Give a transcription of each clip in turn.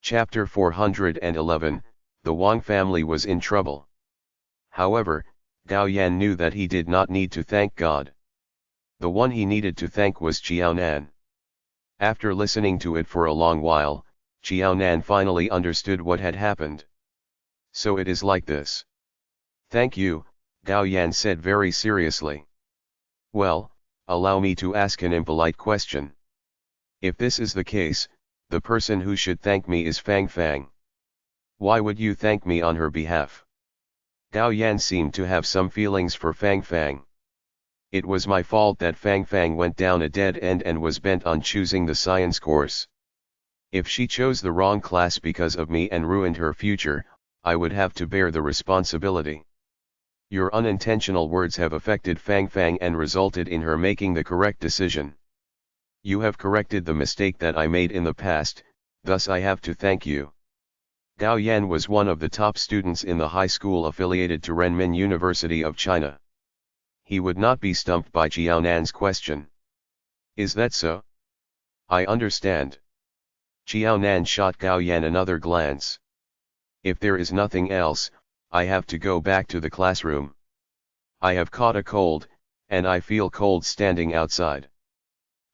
Chapter 411, The Wang family was in trouble. However, Gao Yan knew that he did not need to thank God. The one he needed to thank was Qiaonan. After listening to it for a long while, Qiaonan finally understood what had happened. So it is like this. Thank you, Gao Yan said very seriously. Well, allow me to ask an impolite question. If this is the case, the person who should thank me is Fang Fang. Why would you thank me on her behalf? Gao Yan seemed to have some feelings for Fang Fang. It was my fault that Fang Fang went down a dead end and was bent on choosing the science course. If she chose the wrong class because of me and ruined her future, I would have to bear the responsibility. Your unintentional words have affected Fang Fang and resulted in her making the correct decision. You have corrected the mistake that I made in the past, thus I have to thank you. Gao Yan was one of the top students in the high school affiliated to Renmin University of China. He would not be stumped by Qiaonan's question. Is that so? I understand. Qiaonan shot Gao Yan another glance. If there is nothing else, I have to go back to the classroom. I have caught a cold, and I feel cold standing outside.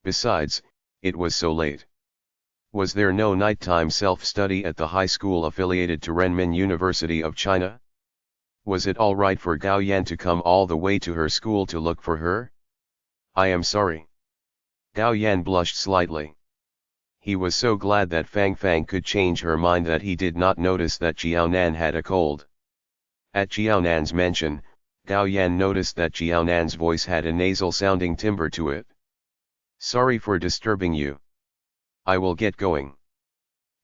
Besides, it was so late. Was there no nighttime self-study at the high school affiliated to Renmin University of China? Was it all right for Gao Yan to come all the way to her school to look for her? I am sorry. Gao Yan blushed slightly. He was so glad that Fang Fang could change her mind that he did not notice that Qiaonan had a cold. At Qiaonan's mention, Gao Yan noticed that Qiaonan's voice had a nasal-sounding timbre to it. Sorry for disturbing you. I will get going.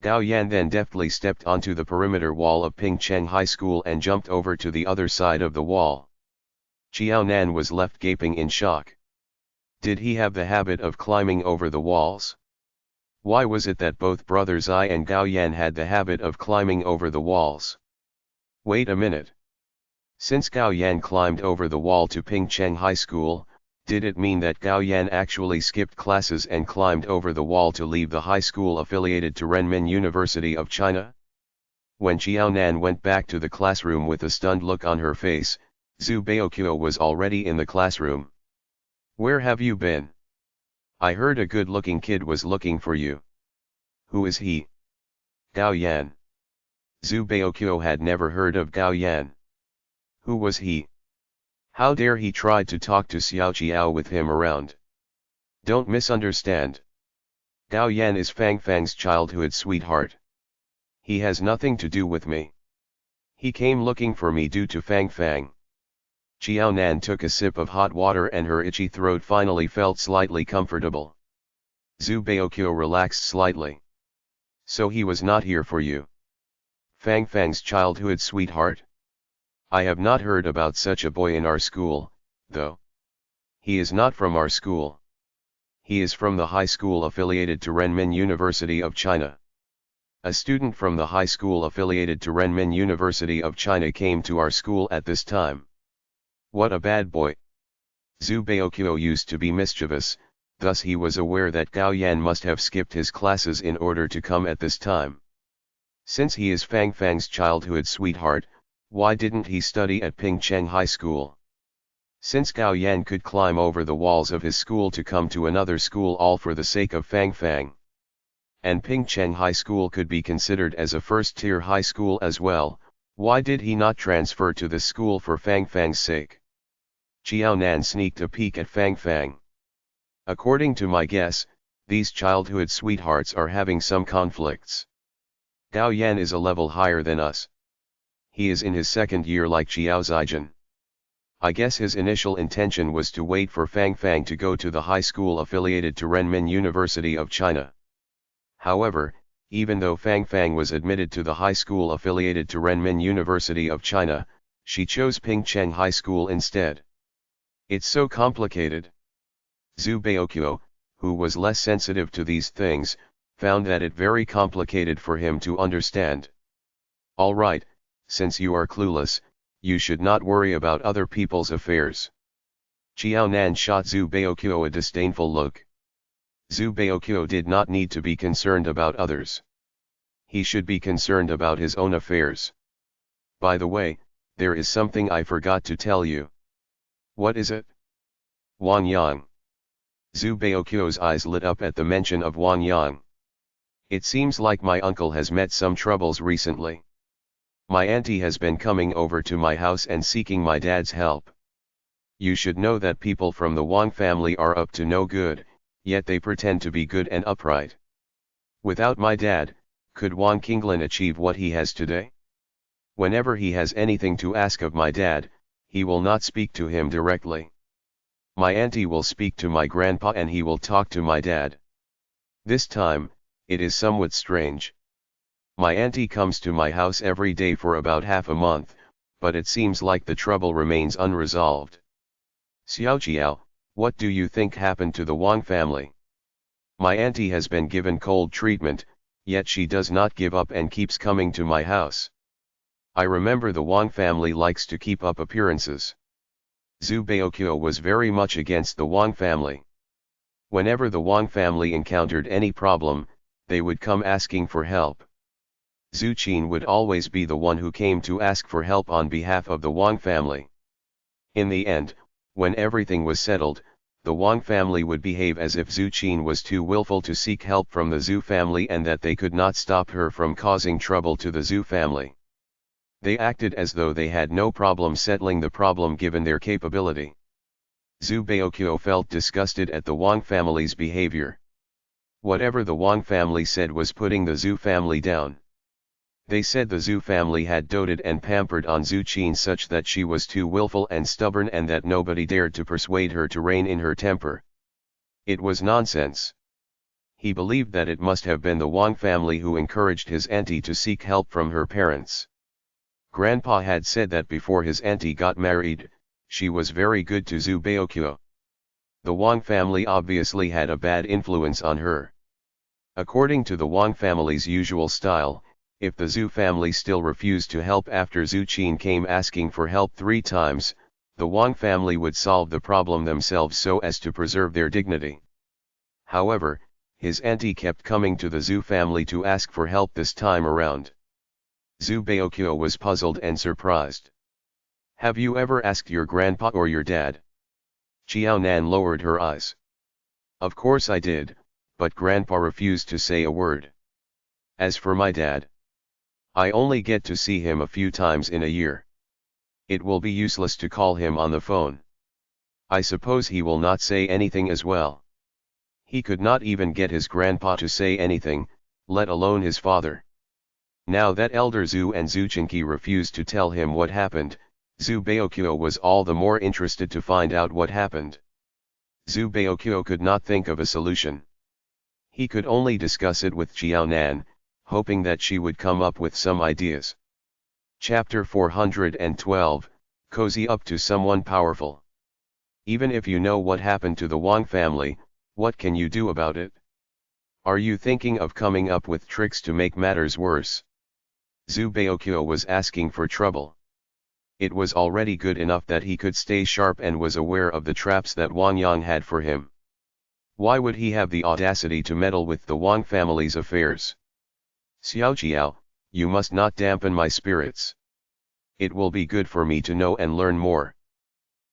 Gao Yan then deftly stepped onto the perimeter wall of Pingcheng High School and jumped over to the other side of the wall. Qiaonan was left gaping in shock. Did he have the habit of climbing over the walls? Why was it that both brothers I and Gao Yan had the habit of climbing over the walls? Wait a minute. Since Gao Yan climbed over the wall to Pingcheng High School, did it mean that Gao Yan actually skipped classes and climbed over the wall to leave the high school affiliated to Renmin University of China? When Qiaonan went back to the classroom with a stunned look on her face, Zhu Baoqiu was already in the classroom. Where have you been? I heard a good-looking kid was looking for you. Who is he? Gao Yan. Zhu Baoqiu had never heard of Gao Yan. Who was he? How dare he try to talk to Xiao Qiao with him around? Don't misunderstand. Gao Yan is Fang Fang's childhood sweetheart. He has nothing to do with me. He came looking for me due to Fang Fang. Qiaonan took a sip of hot water and her itchy throat finally felt slightly comfortable. Zhu Baoqiu relaxed slightly. So he was not here for you. Fang Fang's childhood sweetheart? I have not heard about such a boy in our school, though. He is not from our school. He is from the high school affiliated to Renmin University of China. A student from the high school affiliated to Renmin University of China came to our school at this time. What a bad boy. Zhu Baoqiu used to be mischievous, thus he was aware that Gao Yan must have skipped his classes in order to come at this time. Since he is Fang Fang's childhood sweetheart, why didn't he study at Pingcheng High School? Since Gao Yan could climb over the walls of his school to come to another school all for the sake of Fang Fang. And Pingcheng High School could be considered as a first-tier high school as well, why did he not transfer to this school for Fang Fang's sake? Qiaonan sneaked a peek at Fang Fang. According to my guess, these childhood sweethearts are having some conflicts. Gao Yan is a level higher than us. He is in his second year like Xiao Zijin. I guess his initial intention was to wait for Fang Fang to go to the high school affiliated to Renmin University of China. However, even though Fang Fang was admitted to the high school affiliated to Renmin University of China, she chose Pingcheng High School instead. It's so complicated. Zhu Baoqiu, who was less sensitive to these things, found that it very complicated for him to understand. All right, since you are clueless, you should not worry about other people's affairs. Qiaonan shot Zhu Baoqiu a disdainful look. Zhu Baoqiu did not need to be concerned about others. He should be concerned about his own affairs. By the way, there is something I forgot to tell you. What is it? Wang Yang. Zhu Baoqiu's eyes lit up at the mention of Wang Yang. It seems like my uncle has met some troubles recently. My auntie has been coming over to my house and seeking my dad's help. You should know that people from the Wang family are up to no good, yet they pretend to be good and upright. Without my dad, could Wang Qinglin achieve what he has today? Whenever he has anything to ask of my dad, he will not speak to him directly. My auntie will speak to my grandpa and he will talk to my dad. This time, it is somewhat strange. My auntie comes to my house every day for about half a month, but it seems like the trouble remains unresolved. Xiaoqiao, what do you think happened to the Wang family? My auntie has been given cold treatment, yet she does not give up and keeps coming to my house. I remember the Wang family likes to keep up appearances. Zhu Baoqiu was very much against the Wang family. Whenever the Wang family encountered any problem, they would come asking for help. Zhu Qin would always be the one who came to ask for help on behalf of the Wang family. In the end, when everything was settled, the Wang family would behave as if Zhu Qin was too willful to seek help from the Zhu family and that they could not stop her from causing trouble to the Zhu family. They acted as though they had no problem settling the problem given their capability. Zhu Baoqiu felt disgusted at the Wang family's behavior. Whatever the Wang family said was putting the Zhu family down. They said the Zhu family had doted and pampered on Zhu Qin such that she was too willful and stubborn and that nobody dared to persuade her to rein in her temper. It was nonsense. He believed that it must have been the Wang family who encouraged his auntie to seek help from her parents. Grandpa had said that before his auntie got married, she was very good to Zhu Baoqiu. The Wang family obviously had a bad influence on her. According to the Wang family's usual style, if the Zhu family still refused to help after Zhu Qin came asking for help 3 times, the Wang family would solve the problem themselves so as to preserve their dignity. However, his auntie kept coming to the Zhu family to ask for help this time around. Zhu Baoqiu was puzzled and surprised. Have you ever asked your grandpa or your dad? Qiao Nan lowered her eyes. Of course I did, but grandpa refused to say a word. As for my dad, I only get to see him a few times in a year. It will be useless to call him on the phone. I suppose he will not say anything as well. He could not even get his grandpa to say anything, let alone his father. Now that Elder Zhu and Zhu Qinqi refused to tell him what happened, Zhu Baoqiu was all the more interested to find out what happened. Zhu Baoqiu could not think of a solution. He could only discuss it with Qiao Nan, hoping that she would come up with some ideas. Chapter 412, Cozy up to someone powerful. Even if you know what happened to the Wang family, what can you do about it? Are you thinking of coming up with tricks to make matters worse? Zhu Baoqiu was asking for trouble. It was already good enough that he could stay sharp and was aware of the traps that Wang Yang had for him. Why would he have the audacity to meddle with the Wang family's affairs? Xiaoqiao, you must not dampen my spirits. It will be good for me to know and learn more.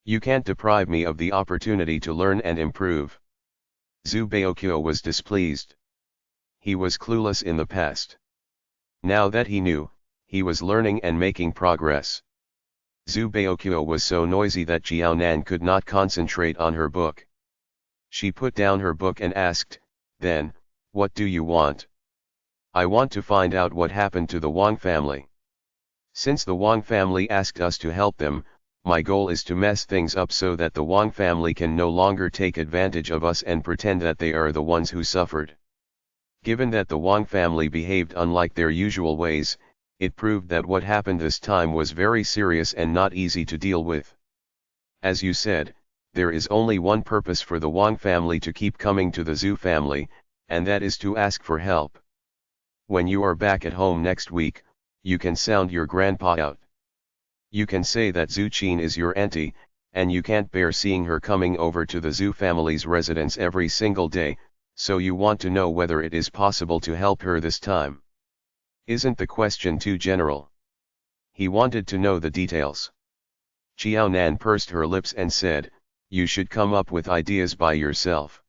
You can't deprive me of the opportunity to learn and improve. Zhu Baoqiu was displeased. He was clueless in the past. Now that he knew, he was learning and making progress. Zhu Baoqiu was so noisy that Qiao Nan could not concentrate on her book. She put down her book and asked, then, what do you want? I want to find out what happened to the Wang family. Since the Wang family asked us to help them, my goal is to mess things up so that the Wang family can no longer take advantage of us and pretend that they are the ones who suffered. Given that the Wang family behaved unlike their usual ways, it proved that what happened this time was very serious and not easy to deal with. As you said, there is only one purpose for the Wang family to keep coming to the Zhu family, and that is to ask for help. When you are back at home next week, you can sound your grandpa out. You can say that Zhu Qin is your auntie, and you can't bear seeing her coming over to the Zhu family's residence every single day, so you want to know whether it is possible to help her this time. Isn't the question too general? He wanted to know the details. Xiao Nan pursed her lips and said, you should come up with ideas by yourself.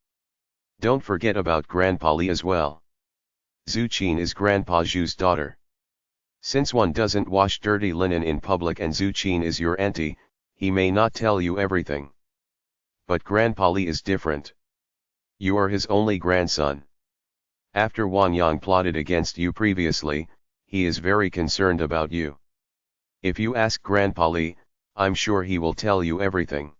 Don't forget about Grandpa Li as well. Zhu Qin is Grandpa Zhu's daughter. Since one doesn't wash dirty linen in public and Zhu Qin is your auntie, he may not tell you everything. But Grandpa Li is different. You are his only grandson. After Wang Yang plotted against you previously, he is very concerned about you. If you ask Grandpa Li, I'm sure he will tell you everything.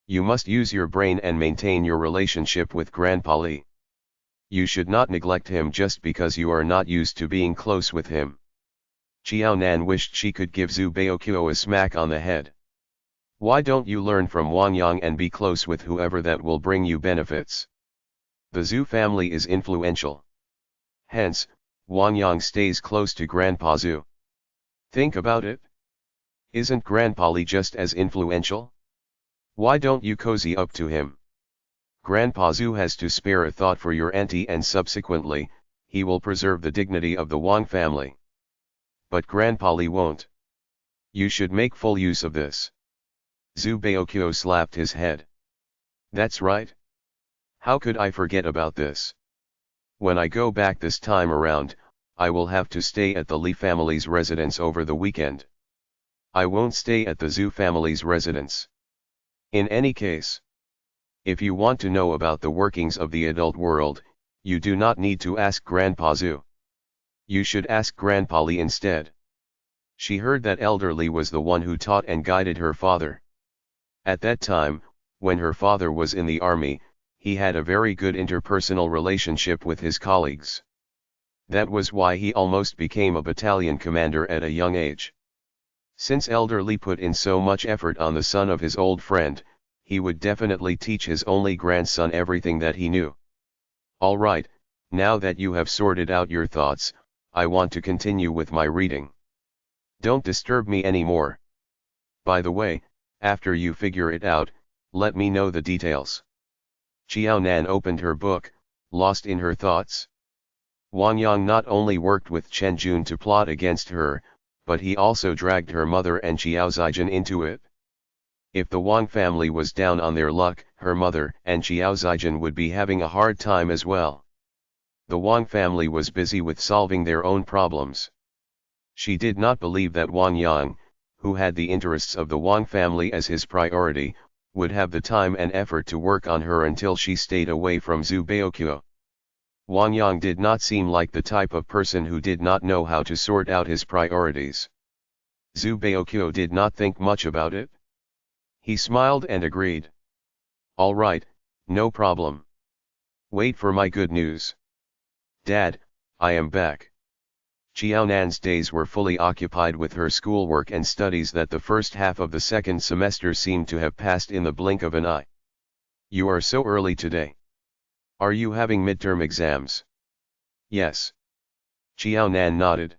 You must use your brain and maintain your relationship with Grandpa Li. You should not neglect him just because you are not used to being close with him. Xiao Nan wished she could give Zhu Baoqiu a smack on the head. Why don't you learn from Wang Yang and be close with whoever that will bring you benefits? The Zhu family is influential. Hence, Wang Yang stays close to Grandpa Zhu. Think about it. Isn't Grandpa Li just as influential? Why don't you cozy up to him? Grandpa Zhu has to spare a thought for your auntie and subsequently, he will preserve the dignity of the Wang family. But Grandpa Li won't. You should make full use of this. Zhu Baoqiu slapped his head. That's right. How could I forget about this? When I go back this time around, I will have to stay at the Li family's residence over the weekend. I won't stay at the Zhu family's residence. In any case, if you want to know about the workings of the adult world, you do not need to ask Grandpa Zhu. You should ask Grandpa Li instead. She heard that Elder Li was the one who taught and guided her father. At that time, when her father was in the army, he had a very good interpersonal relationship with his colleagues. That was why he almost became a battalion commander at a young age. Since Elder Li put in so much effort on the son of his old friend, he would definitely teach his only grandson everything that he knew. Alright, now that you have sorted out your thoughts, I want to continue with my reading. Don't disturb me anymore. By the way, after you figure it out, let me know the details. Xiao Nan opened her book, lost in her thoughts. Wang Yang not only worked with Chen Jun to plot against her, but he also dragged her mother and Xiao Zijin into it. If the Wang family was down on their luck, her mother and Xiao Zijin would be having a hard time as well. The Wang family was busy with solving their own problems. She did not believe that Wang Yang, who had the interests of the Wang family as his priority, would have the time and effort to work on her until she stayed away from Zhu Baoqiu. Wang Yang did not seem like the type of person who did not know how to sort out his priorities. Zhu Baoqiu did not think much about it. He smiled and agreed. All right, no problem. Wait for my good news. Dad, I am back. Xiao Nan's days were fully occupied with her schoolwork and studies that the first half of the second semester seemed to have passed in the blink of an eye. You are so early today. Are you having midterm exams? Yes. Xiao Nan nodded.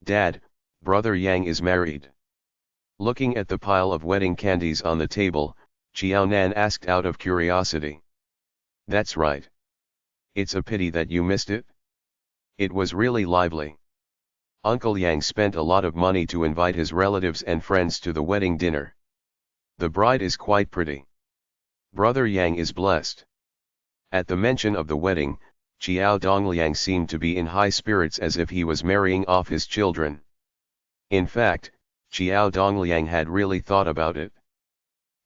Dad, Brother Yang is married. Looking at the pile of wedding candies on the table, Xiao Nan asked out of curiosity. That's right. It's a pity that you missed it. It was really lively. Uncle Yang spent a lot of money to invite his relatives and friends to the wedding dinner. The bride is quite pretty. Brother Yang is blessed. At the mention of the wedding, Xiao Dongliang seemed to be in high spirits as if he was marrying off his children. In fact, Xiao Dongliang had really thought about it.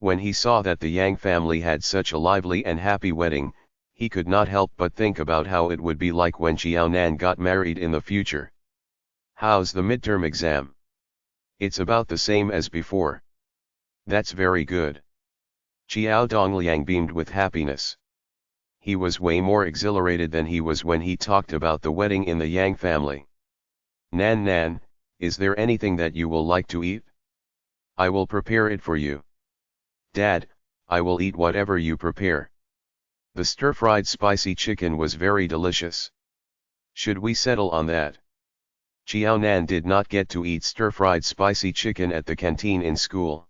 When he saw that the Yang family had such a lively and happy wedding, he could not help but think about how it would be like when Xiao Nan got married in the future. How's the midterm exam? It's about the same as before. That's very good. Xiao Dongliang beamed with happiness. He was way more exhilarated than he was when he talked about the wedding in the Yang family. Nan, is there anything that you will like to eat? I will prepare it for you. Dad, I will eat whatever you prepare. The stir-fried spicy chicken was very delicious. Should we settle on that? Xiao Nan did not get to eat stir-fried spicy chicken at the canteen in school.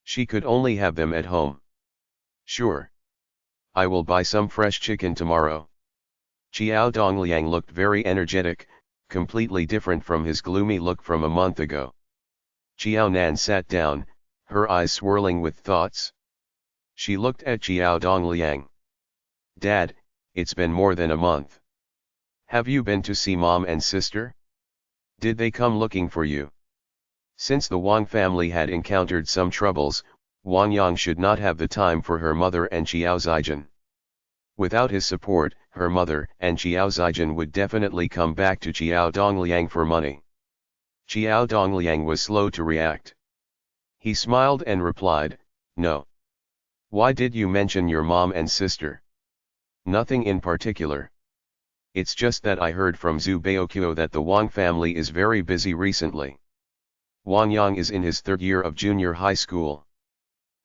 She could only have them at home. Sure. I will buy some fresh chicken tomorrow. Xiao Dongliang looked very energetic, completely different from his gloomy look from a month ago. Xiao Nan sat down, her eyes swirling with thoughts. She looked at Xiao Dongliang. Dad, it's been more than a month. Have you been to see mom and sister? Did they come looking for you? Since the Wang family had encountered some troubles, Wang Yang should not have the time for her mother and Xiao Zijin. Without his support, her mother and Xiao Zijin would definitely come back to Xiao Dongliang for money. Xiao Dongliang was slow to react. He smiled and replied, "No. Why did you mention your mom and sister?" "Nothing in particular. It's just that I heard from Zhu Baoqiu that the Wang family is very busy recently. Wang Yang is in his third year of junior high school.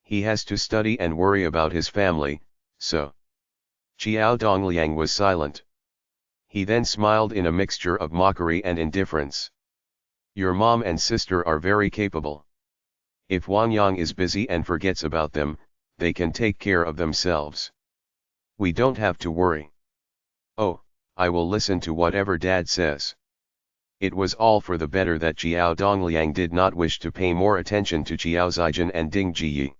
He has to study and worry about his family, so." Xiao Dongliang was silent. He then smiled in a mixture of mockery and indifference. "Your mom and sister are very capable. If Wang Yang is busy and forgets about them, they can take care of themselves. We don't have to worry." "Oh, I will listen to whatever Dad says." It was all for the better that Xiao Dongliang did not wish to pay more attention to Xiao Zijin and Ding Jiyi.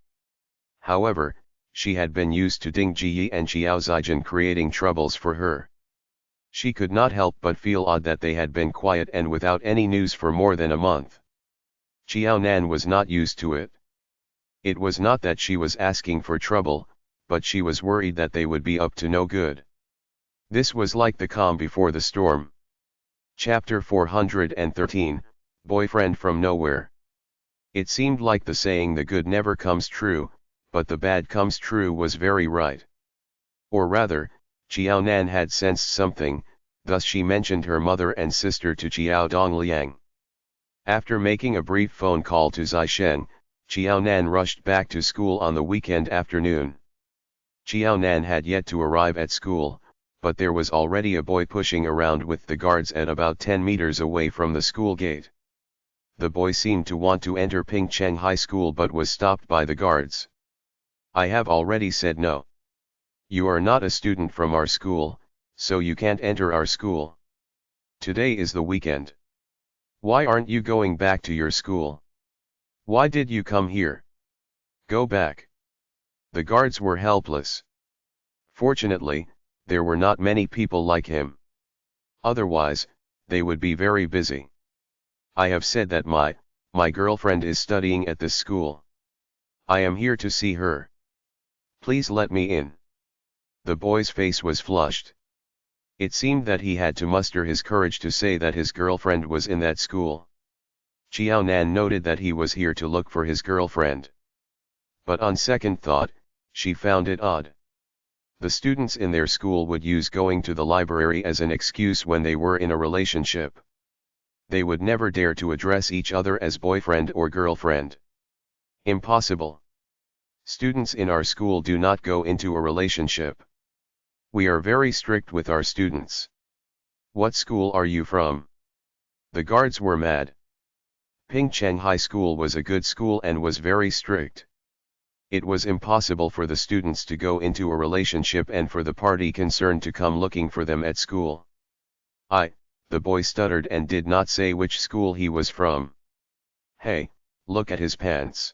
However, she had been used to Ding Jiyi and Xiao Zijin creating troubles for her. She could not help but feel odd that they had been quiet and without any news for more than a month. Xiao Nan was not used to it. It was not that she was asking for trouble, but she was worried that they would be up to no good. This was like the calm before the storm. Chapter 413, Boyfriend from Nowhere. It seemed like the saying "the good never comes true, but the bad comes true" was very right. Or rather, Xiao Nan had sensed something, thus she mentioned her mother and sister to Xiao Dongliang. After making a brief phone call to Zishen, Xiao Nan rushed back to school on the weekend afternoon. Xiao Nan had yet to arrive at school, but there was already a boy pushing around with the guards at about 10 meters away from the school gate. The boy seemed to want to enter Pingcheng High School but was stopped by the guards. "I have already said no. You are not a student from our school, so you can't enter our school. Today is the weekend. Why aren't you going back to your school? Why did you come here? Go back." The guards were helpless. Fortunately, there were not many people like him. Otherwise, they would be very busy. "I have said that my girlfriend is studying at this school. I am here to see her. Please let me in." The boy's face was flushed. It seemed that he had to muster his courage to say that his girlfriend was in that school. Xiao Nan noted that he was here to look for his girlfriend. But on second thought, she found it odd. The students in their school would use going to the library as an excuse when they were in a relationship. They would never dare to address each other as boyfriend or girlfriend. Impossible. Students in our school do not go into a relationship. We are very strict with our students. What school are you from? The guards were mad. Pingcheng High School was a good school and was very strict. It was impossible for the students to go into a relationship and for the party concerned to come looking for them at school. The boy stuttered and did not say which school he was from. "Hey, look at his pants.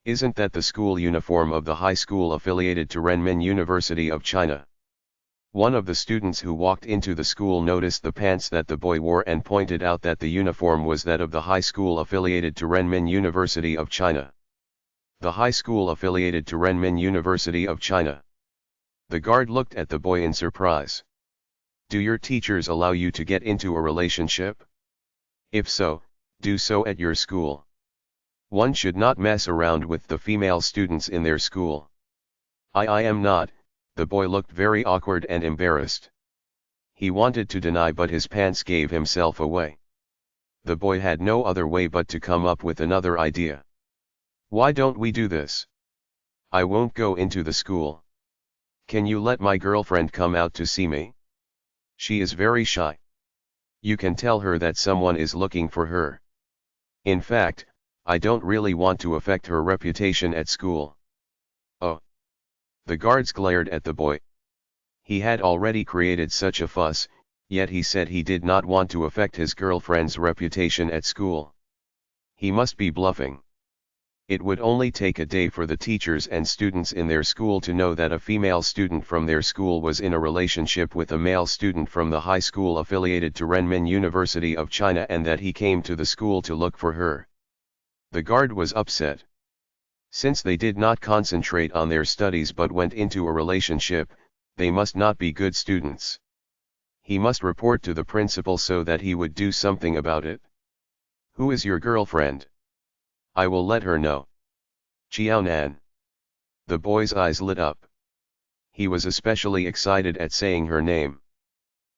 Isn't that the school uniform of the high school affiliated to Renmin University of China?" One of the students who walked into the school noticed the pants that the boy wore and pointed out that the uniform was that of the high school affiliated to Renmin University of China. The high school affiliated to Renmin University of China. The guard looked at the boy in surprise. "Do your teachers allow you to get into a relationship? If so, do so at your school. One should not mess around with the female students in their school." I am not." The boy looked very awkward and embarrassed. He wanted to deny but his pants gave himself away. The boy had no other way but to come up with another idea. "Why don't we do this? I won't go into the school. Can you let my girlfriend come out to see me? She is very shy. You can tell her that someone is looking for her. In fact, I don't really want to affect her reputation at school." "Oh." The guards glared at the boy. He had already created such a fuss, Yet he said he did not want to affect his girlfriend's reputation at school. He must be bluffing. It would only take a day for the teachers and students in their school to know that a female student from their school was in a relationship with a male student from the high school affiliated to Renmin University of China and that he came to the school to look for her. The guard was upset. Since they did not concentrate on their studies but went into a relationship, they must not be good students. He must report to the principal so that he would do something about it. Who is your girlfriend? I will let her know. Qiaonan. The boy's eyes lit up. He was especially excited at saying her name.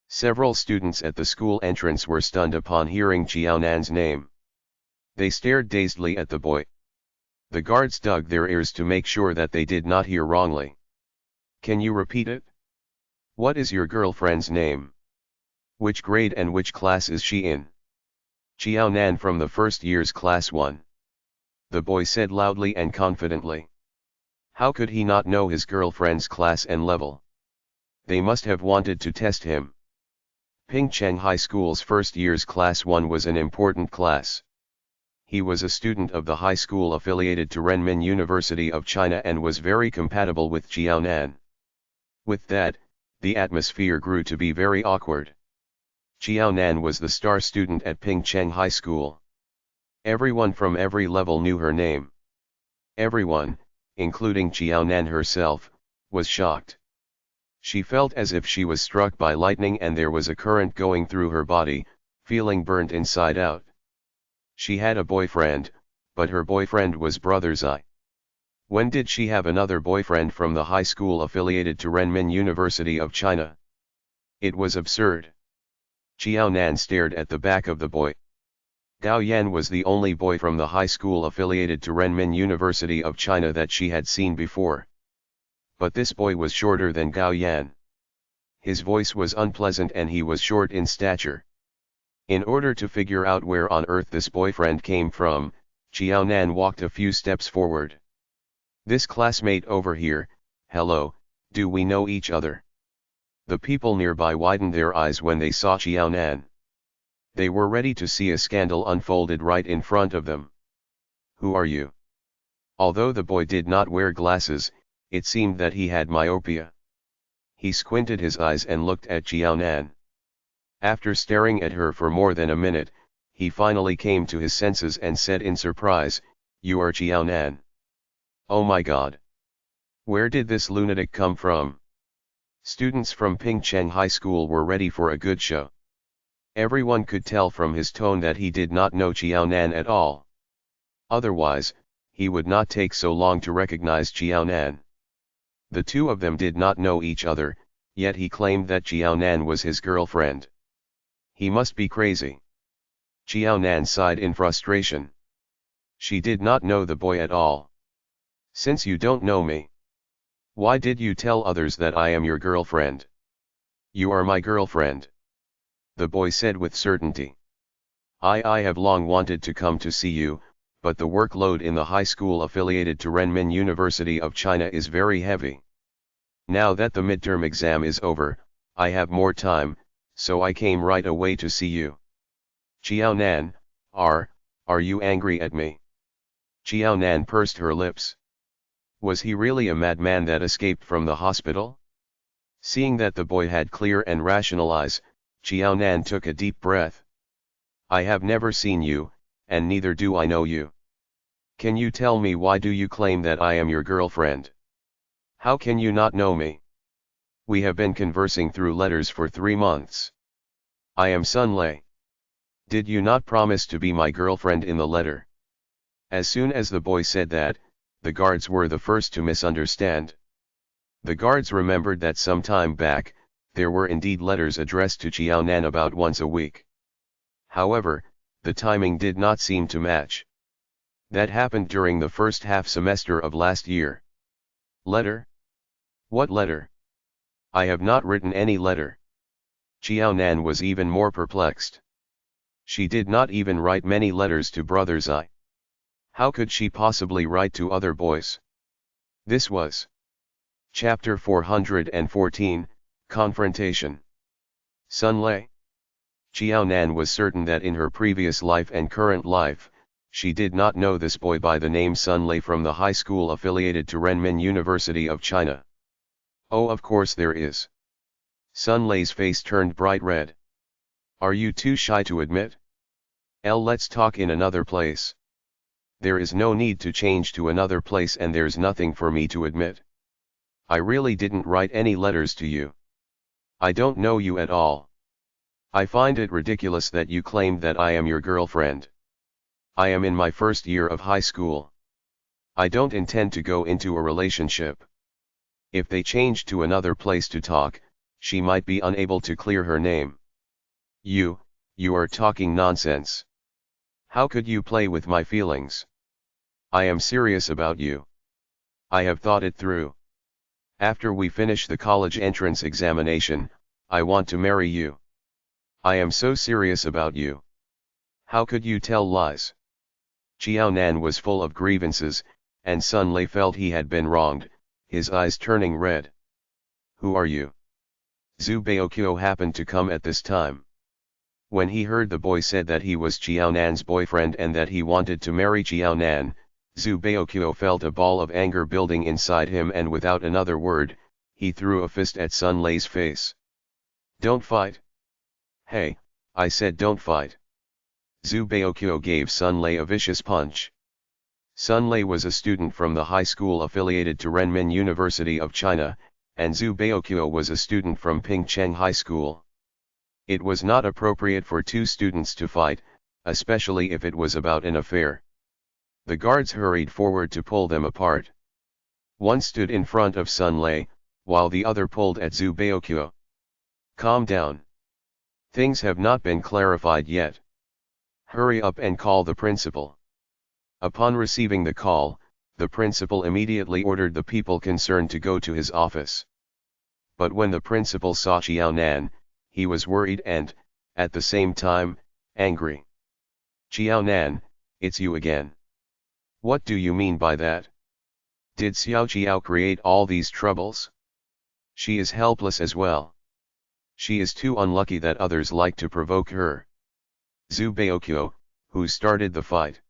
Several students at the school entrance were stunned upon hearing Qiaonan's name. They stared dazedly at the boy. The guards dug their ears to make sure that they did not hear wrongly. Can you repeat it? What is your girlfriend's name? Which grade and which class is she in? Qiaonan from the first year's class 1. The boy said loudly and confidently. How could he not know his girlfriend's class and level? They must have wanted to test him. Pingcheng High School's first year's class 1 was an important class. He was a student of the high school affiliated to Renmin University of China and was very compatible with Qiaonan. With that, the atmosphere grew to be very awkward. Qiaonan was the star student at Pingcheng High School. Everyone from every level knew her name. Everyone, including Qiaonan herself, was shocked. She felt as if she was struck by lightning and there was a current going through her body, feeling burnt inside out. She had a boyfriend, but her boyfriend was brother's eye. When did she have another boyfriend from the high school affiliated to Renmin University of China? It was absurd. Qiaonan stared at the back of the boy. Gao Yan was the only boy from the high school affiliated to Renmin University of China that she had seen before. But this boy was shorter than Gao Yan. His voice was unpleasant and he was short in stature. In order to figure out where on earth this boyfriend came from, Qiaonan walked a few steps forward. This classmate over here, hello, do we know each other? The people nearby widened their eyes when they saw Qiaonan. They were ready to see a scandal unfolded right in front of them. Who are you? Although the boy did not wear glasses, it seemed that he had myopia. He squinted his eyes and looked at Qiaonan. After staring at her for more than a minute, he finally came to his senses and said in surprise, "You are Qiaonan. Oh my God! Where did this lunatic come from?" Students from Pingcheng High School were ready for a good show. Everyone could tell from his tone that he did not know Qiaonan at all. Otherwise, he would not take so long to recognize Qiaonan. The two of them did not know each other, yet he claimed that Qiaonan was his girlfriend. He must be crazy. Qiaonan sighed in frustration. She did not know the boy at all. Since you don't know me, why did you tell others that I am your girlfriend? You are my girlfriend, the boy said with certainty. I have long wanted to come to see you, but the workload in the high school affiliated to Renmin University of China is very heavy. Now that the midterm exam is over, I have more time, so I came right away to see you. Qiaonan, are you angry at me? Qiaonan pursed her lips. Was he really a madman that escaped from the hospital? Seeing that the boy had clear and rational eyes, Qiaonan took a deep breath. I have never seen you, and neither do I know you. Can you tell me why do you claim that I am your girlfriend? How can you not know me? We have been conversing through letters for 3 months. I am Sun Lei. Did you not promise to be my girlfriend in the letter? As soon as the boy said that, the guards were the first to misunderstand. The guards remembered that some time back, there were indeed letters addressed to Qiaonan about once a week. However, the timing did not seem to match. That happened during the first half semester of last year. Letter? What letter? I have not written any letter. Qiaonan was even more perplexed. She did not even write many letters to brother's eye. How could she possibly write to other boys? This was Chapter 414, Confrontation. Sun Lei? Xiaonan was certain that in her previous life and current life, she did not know this boy by the name Sun Lei from the high school affiliated to Renmin University of China. Oh, of course there is. Sun Lei's face turned bright red. Are you too shy to admit? Let's talk in another place. There is no need to change to another place and there's nothing for me to admit. I really didn't write any letters to you. I don't know you at all. I find it ridiculous that you claimed that I am your girlfriend. I am in my first year of high school. I don't intend to go into a relationship. If they change to another place to talk, she might be unable to clear her name. You are talking nonsense. How could you play with my feelings? I am serious about you. I have thought it through. After we finish the college entrance examination, I want to marry you. I am so serious about you. How could you tell lies? Xiaonan was full of grievances, and Sun Lei felt he had been wronged, his eyes turning red. Who are you? Zhu Baoqiu happened to come at this time. When he heard the boy said that he was Xiaonan's boyfriend and that he wanted to marry Xiaonan, Zhu Baoqiu felt a ball of anger building inside him and without another word, he threw a fist at Sun Lei's face. Don't fight. Hey, I said don't fight. Zhu Baoqiu gave Sun Lei a vicious punch. Sun Lei was a student from the high school affiliated to Renmin University of China, and Zhu Baoqiu was a student from Pingcheng High School. It was not appropriate for two students to fight, especially if it was about an affair. The guards hurried forward to pull them apart. One stood in front of Sun Lei, while the other pulled at Zhu Baoqiu. Calm down. Things have not been clarified yet. Hurry up and call the principal. Upon receiving the call, the principal immediately ordered the people concerned to go to his office. But when the principal saw Xiaonan, he was worried and, at the same time, angry. Xiaonan, it's you again. What do you mean by that? Did Xiao Qiao create all these troubles? She is helpless as well. She is too unlucky that others like to provoke her. Zhu Baoqiu, who started the fight,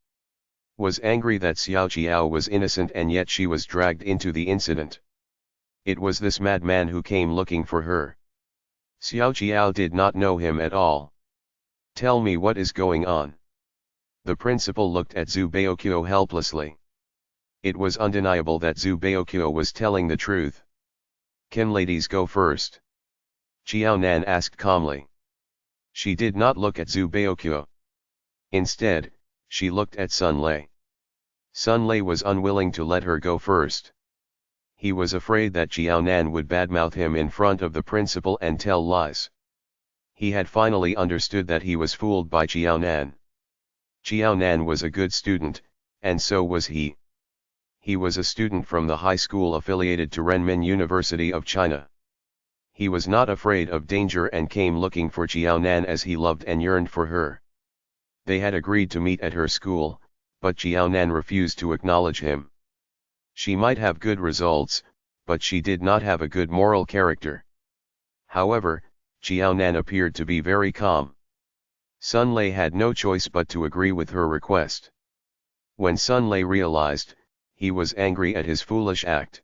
was angry that Xiao Qiao was innocent and yet she was dragged into the incident. It was this madman who came looking for her. Xiao Qiao did not know him at all. Tell me what is going on. The principal looked at Zhu Baoqiu helplessly. It was undeniable that Zhu Baoqiu was telling the truth. Can ladies go first? Xiaonan asked calmly. She did not look at Zhu Baoqiu. Instead, she looked at Sun Lei. Sun Lei was unwilling to let her go first. He was afraid that Xiaonan would badmouth him in front of the principal and tell lies. He had finally understood that he was fooled by Xiaonan. Xiaonan was a good student, and so was he. He was a student from the high school affiliated to Renmin University of China. He was not afraid of danger and came looking for Xiaonan as he loved and yearned for her. They had agreed to meet at her school, but Xiaonan refused to acknowledge him. She might have good results, but she did not have a good moral character. However, Xiaonan appeared to be very calm. Sun Lei had no choice but to agree with her request. When Sun Lei realized, he was angry at his foolish act.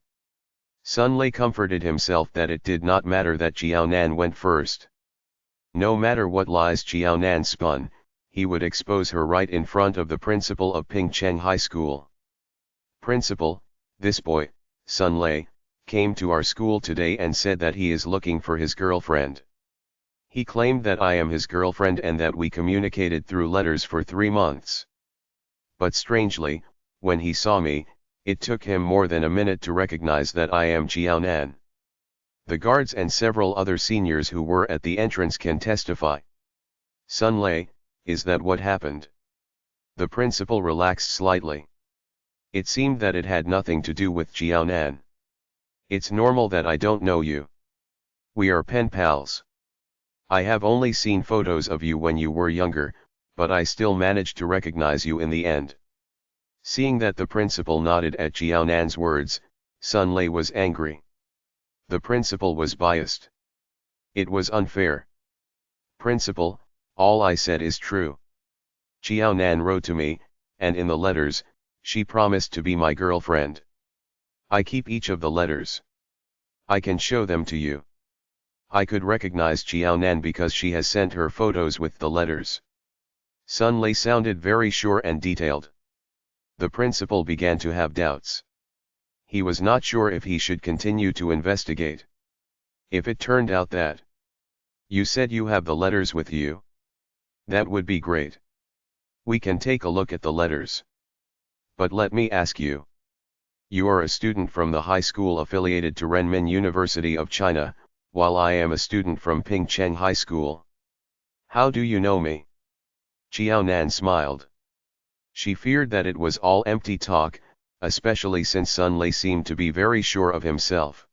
Sun Lei comforted himself that it did not matter that Xiaonan went first. No matter what lies Xiaonan spun, he would expose her right in front of the principal of Pingcheng High School. Principal, this boy, Sun Lei, came to our school today and said that he is looking for his girlfriend. He claimed that I am his girlfriend and that we communicated through letters for 3 months. But strangely, when he saw me, it took him more than a minute to recognize that I am Xiaonan. The guards and several other seniors who were at the entrance can testify. Sun Lei, is that what happened? The principal relaxed slightly. It seemed that it had nothing to do with Xiaonan. It's normal that I don't know you. We are pen pals. I have only seen photos of you when you were younger, but I still managed to recognize you in the end. Seeing that the principal nodded at Xiaonan's words, Sun Lei was angry. The principal was biased. It was unfair. Principal, all I said is true. Xiao Nan wrote to me, and in the letters, she promised to be my girlfriend. I keep each of the letters. I can show them to you. I could recognize Xiao Nan because she has sent her photos with the letters. Sun Lei sounded very sure and detailed. The principal began to have doubts. He was not sure if he should continue to investigate. If it turned out that you said you have the letters with you, that would be great. We can take a look at the letters. But let me ask you. You are a student from the high school affiliated to Renmin University of China, while I am a student from Pingcheng High School. How do you know me? Xiao Nan smiled. She feared that it was all empty talk, especially since Sun Lei seemed to be very sure of himself.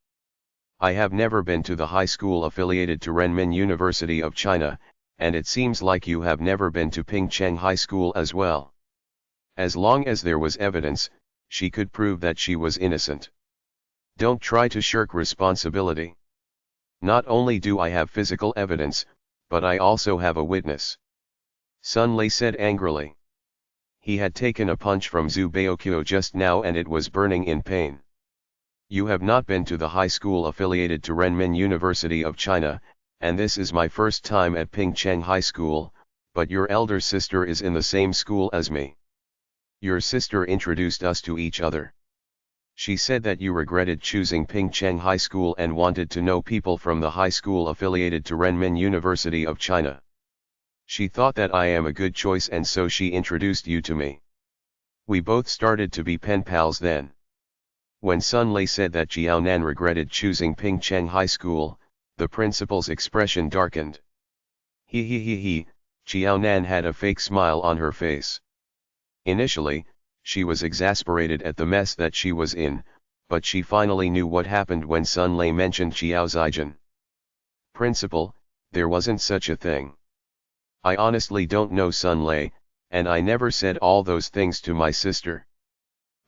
I have never been to the high school affiliated to Renmin University of China, and it seems like you have never been to Pingcheng High School as well. As long as there was evidence, she could prove that she was innocent. Don't try to shirk responsibility. Not only do I have physical evidence, but I also have a witness. Sun Lei said angrily. He had taken a punch from Zhu Baokyo just now and it was burning in pain. You have not been to the high school affiliated to Renmin University of China, and this is my first time at Pingcheng High School, but your elder sister is in the same school as me. Your sister introduced us to each other. She said that you regretted choosing Pingcheng High School and wanted to know people from the high school affiliated to Renmin University of China. She thought that I am a good choice and so she introduced you to me. We both started to be pen pals then. When Sun Lei said that Xiao Nan regretted choosing Pingcheng High School, the principal's expression darkened. He, Xiao Nan had a fake smile on her face. Initially, she was exasperated at the mess that she was in, but she finally knew what happened when Sun Lei mentioned Xiao Zijin. Principal, there wasn't such a thing. I honestly don't know Sun Lei, and I never said all those things to my sister.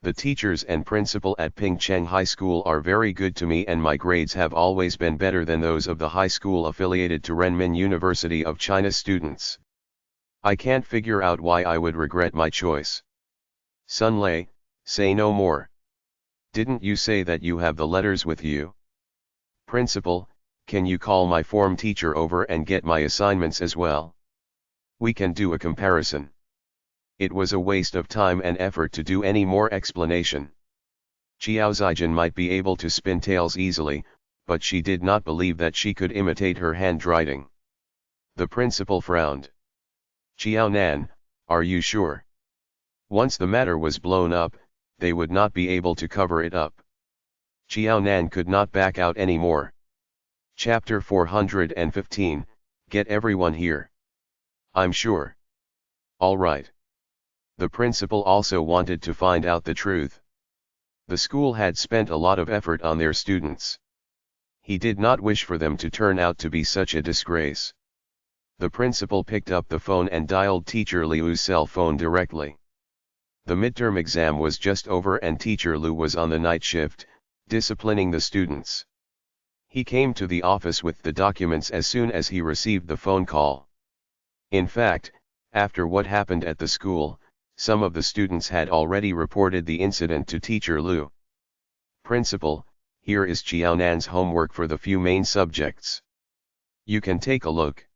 The teachers and principal at Pingcheng High School are very good to me and my grades have always been better than those of the high school affiliated to Renmin University of China students. I can't figure out why I would regret my choice. Sun Lei, say no more. Didn't you say that you have the letters with you? Principal, can you call my form teacher over and get my assignments as well? We can do a comparison. It was a waste of time and effort to do any more explanation. Xiao Zijin might be able to spin tales easily, but she did not believe that she could imitate her handwriting. The principal frowned. Xiao Nan, are you sure? Once the matter was blown up, they would not be able to cover it up. Xiao Nan could not back out anymore. Chapter 415, Get everyone here. I'm sure. All right. The principal also wanted to find out the truth. The school had spent a lot of effort on their students. He did not wish for them to turn out to be such a disgrace. The principal picked up the phone and dialed Teacher Liu's cell phone directly. The midterm exam was just over and Teacher Liu was on the night shift, disciplining the students. He came to the office with the documents as soon as he received the phone call. In fact, after what happened at the school, some of the students had already reported the incident to Teacher Liu. Principal, here is Xiao Nan's homework for the few main subjects. You can take a look.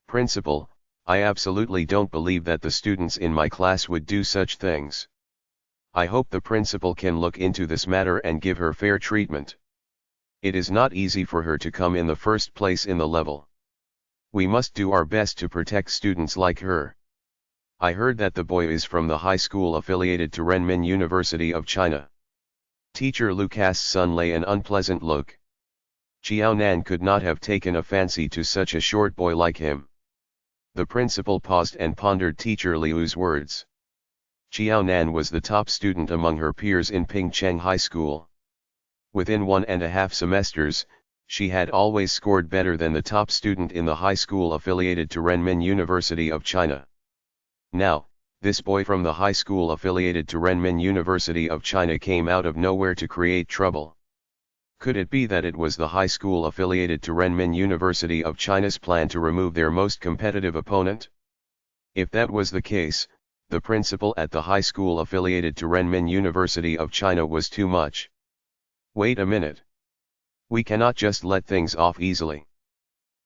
Principal, I absolutely don't believe that the students in my class would do such things. I hope the principal can look into this matter and give her fair treatment. It is not easy for her to come in the first place in the level. We must do our best to protect students like her. I heard that the boy is from the high school affiliated to Renmin University of China. Teacher Liu cast Sun Lei an unpleasant look. Xiao Nan could not have taken a fancy to such a short boy like him. The principal paused and pondered Teacher Liu's words. Xiao Nan was the top student among her peers in Pingcheng High School. Within 1.5 semesters, she had always scored better than the top student in the high school affiliated to Renmin University of China. Now, this boy from the high school affiliated to Renmin University of China came out of nowhere to create trouble. Could it be that it was the high school affiliated to Renmin University of China's plan to remove their most competitive opponent? If that was the case, the principal at the high school affiliated to Renmin University of China was too much. Wait a minute. We cannot just let things off easily.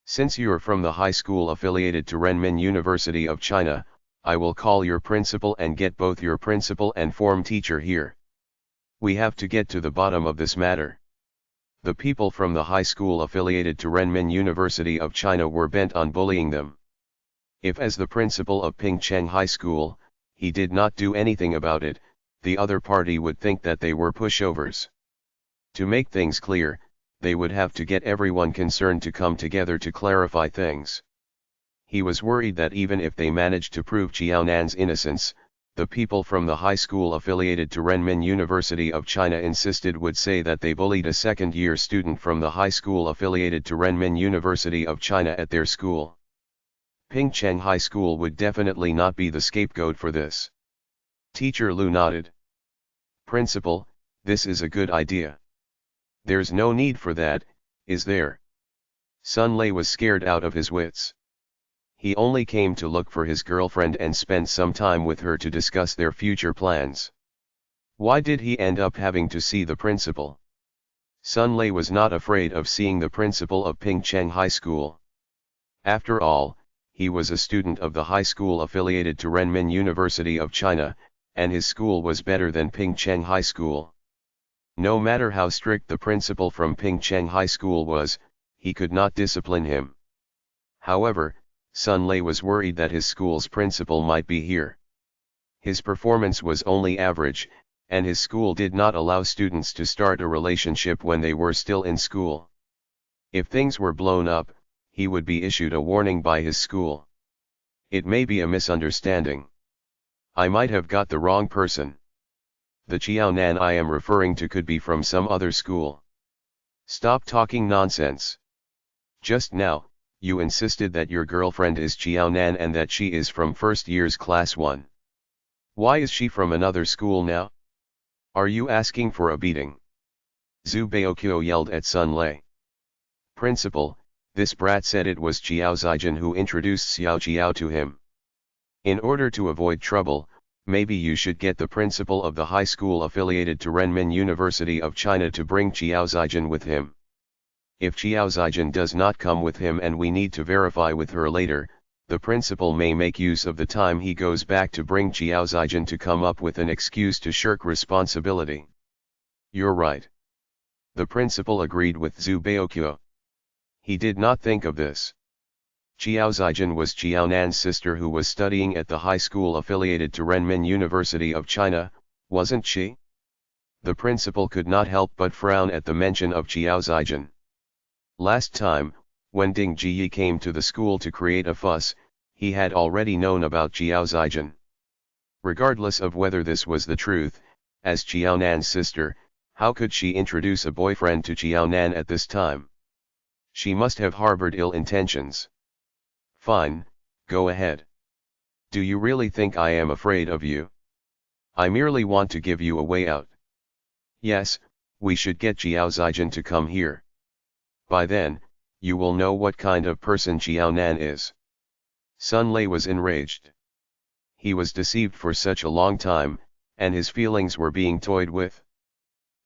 Since you're from the high school affiliated to Renmin University of China, I will call your principal and get both your principal and form teacher here. We have to get to the bottom of this matter. The people from the high school affiliated to Renmin University of China were bent on bullying them. If, as the principal of Pingcheng High School, he did not do anything about it, the other party would think that they were pushovers. To make things clear, they would have to get everyone concerned to come together to clarify things. He was worried that even if they managed to prove Qiaonan's innocence, the people from the high school affiliated to Renmin University of China insisted would say that they bullied a second-year student from the high school affiliated to Renmin University of China at their school. Pingcheng High School would definitely not be the scapegoat for this. Teacher Lu nodded. Principal, this is a good idea. There's no need for that, is there? Sun Lei was scared out of his wits. He only came to look for his girlfriend and spend some time with her to discuss their future plans. Why did he end up having to see the principal? Sun Lei was not afraid of seeing the principal of Pingcheng High School. After all, he was a student of the high school affiliated to Renmin University of China, and his school was better than Pingcheng High School. No matter how strict the principal from Pingcheng High School was, he could not discipline him. However, Sun Lei was worried that his school's principal might be here. His performance was only average, and his school did not allow students to start a relationship when they were still in school. If things were blown up, he would be issued a warning by his school. It may be a misunderstanding. I might have got the wrong person. The Qiaonan I am referring to could be from some other school. Stop talking nonsense. Just now, you insisted that your girlfriend is Qiaonan and that she is from first year's class 1. Why is she from another school now? Are you asking for a beating? Zhu Baoqiu yelled at Sun Lei. Principal, this brat said it was Xiao Zijin who introduced Xiao Qiao to him. In order to avoid trouble, maybe you should get the principal of the high school affiliated to Renmin University of China to bring Xiao Zijin with him. If Xiao Zijin does not come with him and we need to verify with her later, the principal may make use of the time he goes back to bring Xiao Zijin to come up with an excuse to shirk responsibility. You're right. The principal agreed with Zhu Baoqiu. He did not think of this. Xiao Zijin was Qiaonan's sister who was studying at the high school affiliated to Renmin University of China, wasn't she? The principal could not help but frown at the mention of Xiao Zijin. Last time, when Ding Jiyi came to the school to create a fuss, he had already known about Xiao Zijin. Regardless of whether this was the truth, as Qiaonan's sister, how could she introduce a boyfriend to Qiaonan at this time? She must have harbored ill intentions. Fine, go ahead. Do you really think I am afraid of you? I merely want to give you a way out. Yes, we should get Xiao Zijin to come here. By then, you will know what kind of person Qiaonan is. Sun Lei was enraged. He was deceived for such a long time, and his feelings were being toyed with.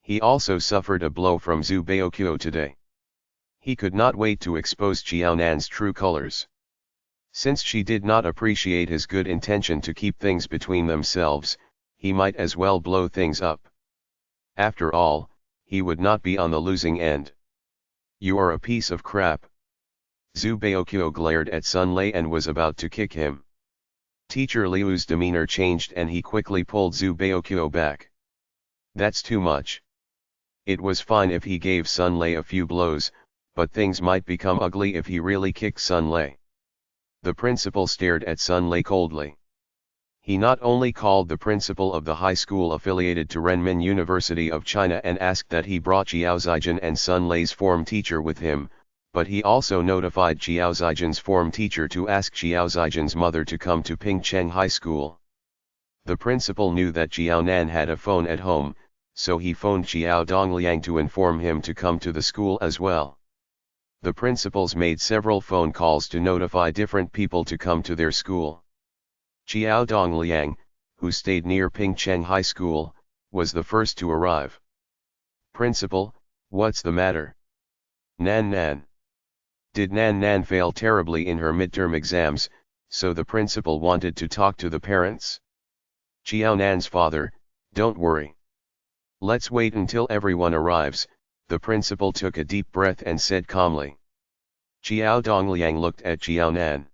He also suffered a blow from Zhu Baoqiu today. He could not wait to expose Qiaonan's true colors. Since she did not appreciate his good intention to keep things between themselves, he might as well blow things up. After all, he would not be on the losing end. You are a piece of crap. Zhu Baoqiu glared at Sun Lei and was about to kick him. Teacher Liu's demeanor changed and he quickly pulled Zhu Baoqiu back. That's too much. It was fine if he gave Sun Lei a few blows, but things might become ugly if he really kicked Sun Lei. The principal stared at Sun Lei coldly. He not only called the principal of the high school affiliated to Renmin University of China and asked that he brought Xiao Zijin and Sun Lei's form teacher with him, but he also notified Xiao Zijin's form teacher to ask Xiao Zijin's mother to come to Pingcheng High School. The principal knew that Qiaonan had a phone at home, so he phoned Xiao Dongliang to inform him to come to the school as well. The principals made several phone calls to notify different people to come to their school. Xiao Dongliang, who stayed near Pingcheng High School, was the first to arrive. "Principal, what's the matter? Nan Nan. Did Nan Nan fail terribly in her midterm exams, so the principal wanted to talk to the parents?" Xiao Nan's father: "Don't worry. Let's wait until everyone arrives." The principal took a deep breath and said calmly. Xiao Dongliang looked at Xiao Nan.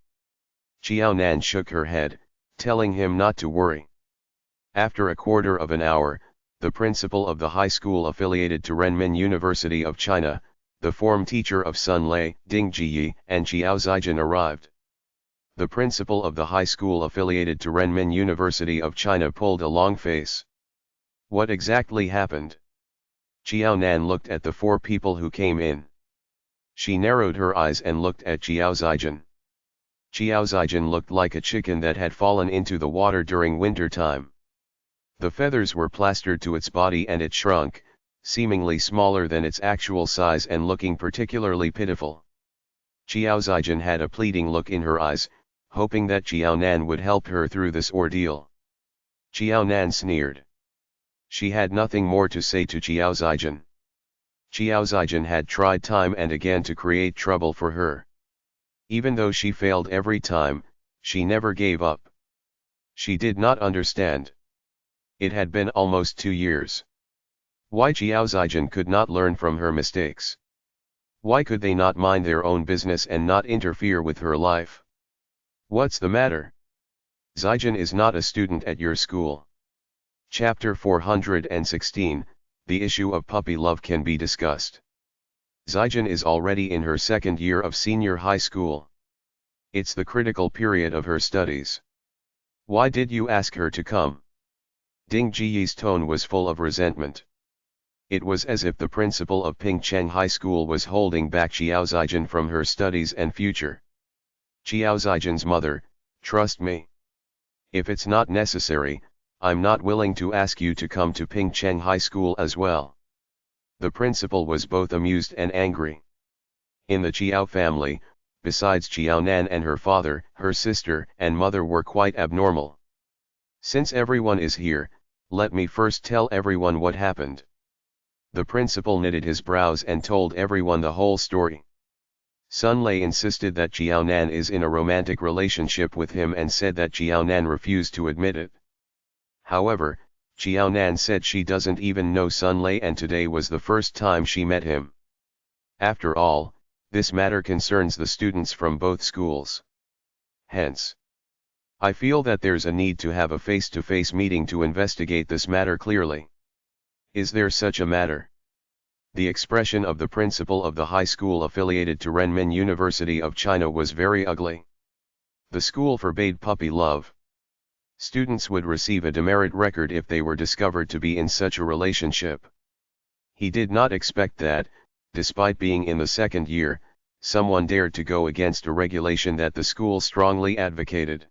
Xiao Nan shook her head, telling him not to worry. After a quarter of an hour, the principal of the high school affiliated to Renmin University of China, the form teacher of Sun Lei, Ding Jiyi, and Xiao Zijin arrived. The principal of the high school affiliated to Renmin University of China pulled a long face. What exactly happened? Xiao Nan looked at the four people who came in. She narrowed her eyes and looked at Xiao Zijin. Xiao Zijin looked like a chicken that had fallen into the water during winter time. The feathers were plastered to its body and it shrunk, seemingly smaller than its actual size and looking particularly pitiful. Xiao Zijin had a pleading look in her eyes, hoping that Xiao Nan would help her through this ordeal. Xiao Nan sneered. She had nothing more to say to Xiao Zijin. Xiao Zijin had tried time and again to create trouble for her. Even though she failed every time, she never gave up. She did not understand. It had been almost 2 years. Why Xiao Zijin could not learn from her mistakes? Why could they not mind their own business and not interfere with her life? What's the matter? Zijin is not a student at your school. Chapter 416, The issue of puppy love can be discussed. Zijin is already in her second year of senior high school. It's the critical period of her studies. Why did you ask her to come? Ding Jiyi's tone was full of resentment. It was as if the principal of Pingcheng High School was holding back Xiao Zijin from her studies and future. Xiao Zijin's mother: "Trust me. If it's not necessary, I'm not willing to ask you to come to Pingcheng High School as well." The principal was both amused and angry. In the Xiao family, besides Xiao Nan and her father, her sister and mother were quite abnormal. Since everyone is here, let me first tell everyone what happened. The principal knitted his brows and told everyone the whole story. Sun Lei insisted that Xiao Nan is in a romantic relationship with him and said that Xiao Nan refused to admit it. However, Xiao Nan said she doesn't even know Sun Lei and today was the first time she met him. After all, this matter concerns the students from both schools. Hence, I feel that there's a need to have a face-to-face meeting to investigate this matter clearly. Is there such a matter? The expression of the principal of the high school affiliated to Renmin University of China was very ugly. The school forbade puppy love. Students would receive a demerit record if they were discovered to be in such a relationship. He did not expect that, despite being in the second year, someone dared to go against a regulation that the school strongly advocated.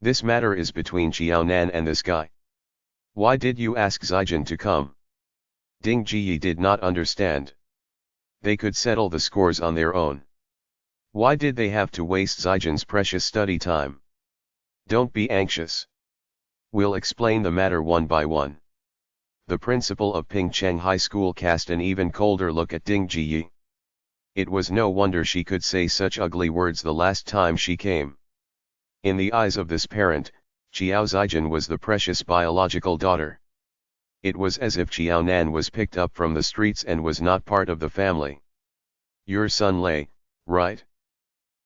This matter is between Xiao Nan and this guy. Why did you ask Zijin to come? Ding Jiyi did not understand. They could settle the scores on their own. Why did they have to waste Zijin's precious study time? Don't be anxious. We'll explain the matter one by one. The principal of Pingcheng High School cast an even colder look at Ding Jiyi. It was no wonder she could say such ugly words the last time she came. In the eyes of this parent, Xiao Zijin was the precious biological daughter. It was as if Xiao Nan was picked up from the streets and was not part of the family. Your Sun Lei, right?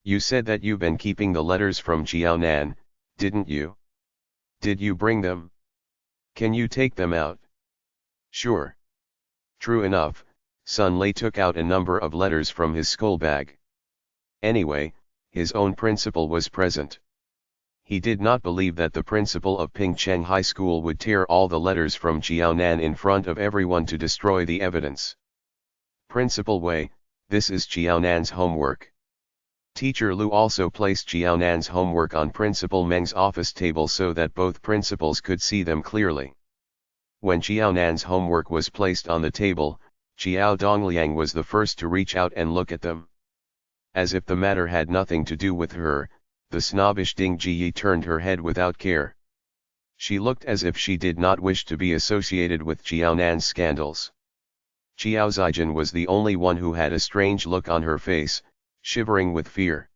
You said that you've been keeping the letters from Xiao Nan, didn't you? Did you bring them? Can you take them out? Sure. True enough, Sun Lei took out a number of letters from his school bag. Anyway, his own principal was present. He did not believe that the principal of Pingcheng High School would tear all the letters from Xiao Nan in front of everyone to destroy the evidence. Principal Wei, this is Xiao Nan's homework. Teacher Lu also placed Xiao Nan's homework on Principal Meng's office table so that both principals could see them clearly. When Qiaonan's homework was placed on the table, Qiao Dongliang was the first to reach out and look at them. As if the matter had nothing to do with her, the snobbish Ding Jiyi turned her head without care. She looked as if she did not wish to be associated with Qiaonan's scandals. Qiao Zijin was the only one who had a strange look on her face, shivering with fear.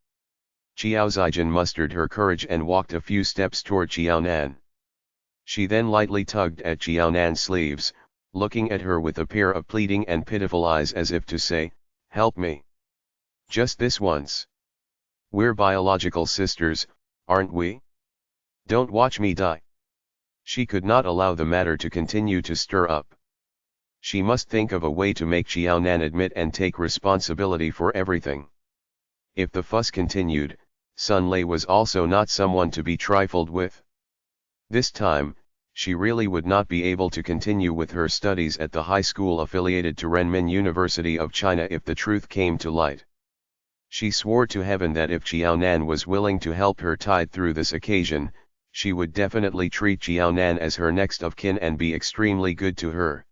Qiao Zijin mustered her courage and walked a few steps toward Qiaonan. She then lightly tugged at Qiaonan's sleeves, looking at her with a pair of pleading and pitiful eyes as if to say, "Help me. Just this once. We're biological sisters, aren't we? Don't watch me die." She could not allow the matter to continue to stir up. She must think of a way to make Qiaonan admit and take responsibility for everything. If the fuss continued, Sun Lei was also not someone to be trifled with. This time, she really would not be able to continue with her studies at the high school affiliated to Renmin University of China if the truth came to light. She swore to heaven that if Qiaonan was willing to help her tide through this occasion, she would definitely treat Qiaonan as her next of kin and be extremely good to her.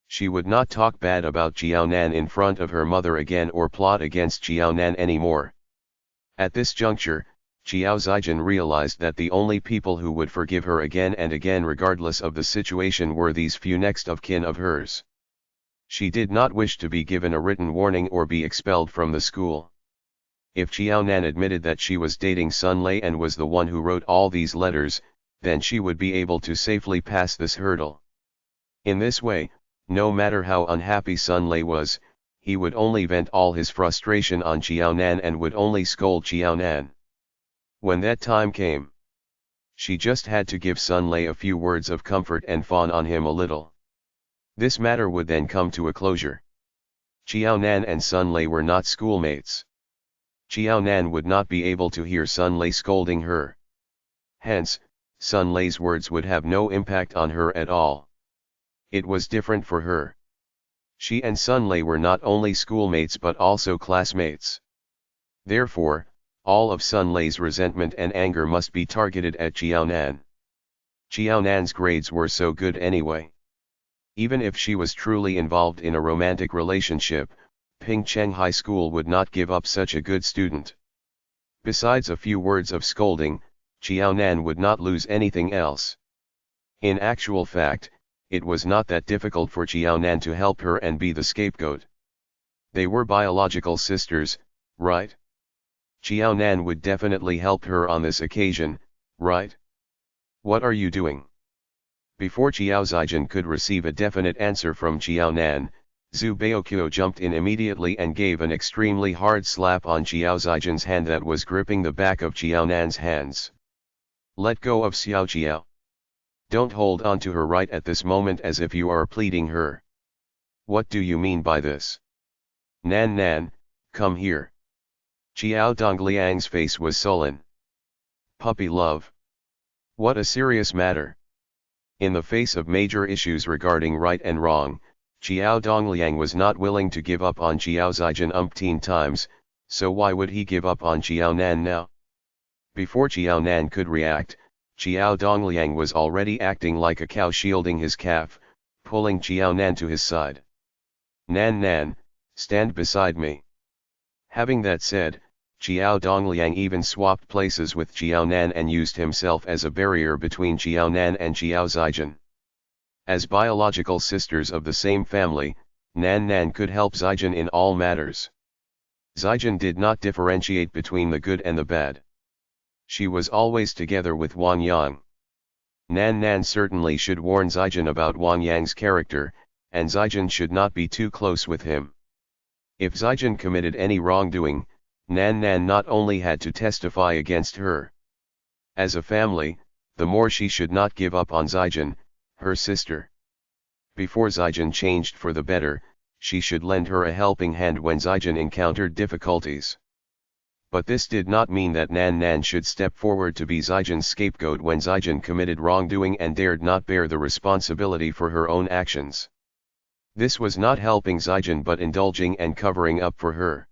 She would not talk bad about Qiaonan in front of her mother again or plot against Qiaonan anymore. At this juncture, Qiao Zijin realized that the only people who would forgive her again and again regardless of the situation were these few next of kin of hers. She did not wish to be given a written warning or be expelled from the school. If Qiaonan admitted that she was dating Sun Lei and was the one who wrote all these letters, then she would be able to safely pass this hurdle. In this way, no matter how unhappy Sun Lei was, he would only vent all his frustration on Qiaonan and would only scold Qiaonan. When that time came, she just had to give Sun Lei a few words of comfort and fawn on him a little. This matter would then come to a closure. Qiaonan and Sun Lei were not schoolmates. Qiaonan would not be able to hear Sun Lei scolding her. Hence, Sun Lei's words would have no impact on her at all. It was different for her. She and Sun Lei were not only schoolmates but also classmates. Therefore, all of Sun Lei's resentment and anger must be targeted at Qiaonan. Qiaonan's grades were so good anyway. Even if she was truly involved in a romantic relationship, Pingcheng High School would not give up such a good student. Besides a few words of scolding, Qiaonan would not lose anything else. In actual fact, it was not that difficult for Qiaonan to help her and be the scapegoat. They were biological sisters, right? Qiaonan would definitely help her on this occasion, right? What are you doing? Before Qiao Zijin could receive a definite answer from Qiaonan, Zhu Baoqiu jumped in immediately and gave an extremely hard slap on Qiao Zijin's hand that was gripping the back of Qiaonan's hands. Let go of Xiao Qiao. Don't hold on to her right at this moment as if you are pleading her. What do you mean by this? Nan Nan, come here. Qiao Dongliang's face was sullen. Puppy love. What a serious matter. In the face of major issues regarding right and wrong, Qiao Dongliang was not willing to give up on Qiao Zijin umpteen times, so why would he give up on Qiaonan now? Before Qiaonan could react, Qiao Dongliang was already acting like a cow shielding his calf, pulling Qiaonan to his side. Nan Nan, stand beside me. Having that said, Qiao Dongliang even swapped places with Qiaonan and used himself as a barrier between Qiaonan and Qiao Zijin. As biological sisters of the same family, Nan Nan could help Zijin in all matters. Zijin did not differentiate between the good and the bad. She was always together with Wang Yang. Nan Nan certainly should warn Zijin about Wang Yang's character, and Zijin should not be too close with him. If Zijin committed any wrongdoing, Nan Nan not only had to testify against her. As a family, the more she should not give up on Zijin, her sister. Before Zijin changed for the better, she should lend her a helping hand when Zijin encountered difficulties. But this did not mean that Nan Nan should step forward to be Zijin's scapegoat when Zijin committed wrongdoing and dared not bear the responsibility for her own actions. This was not helping Zijin but indulging and covering up for her.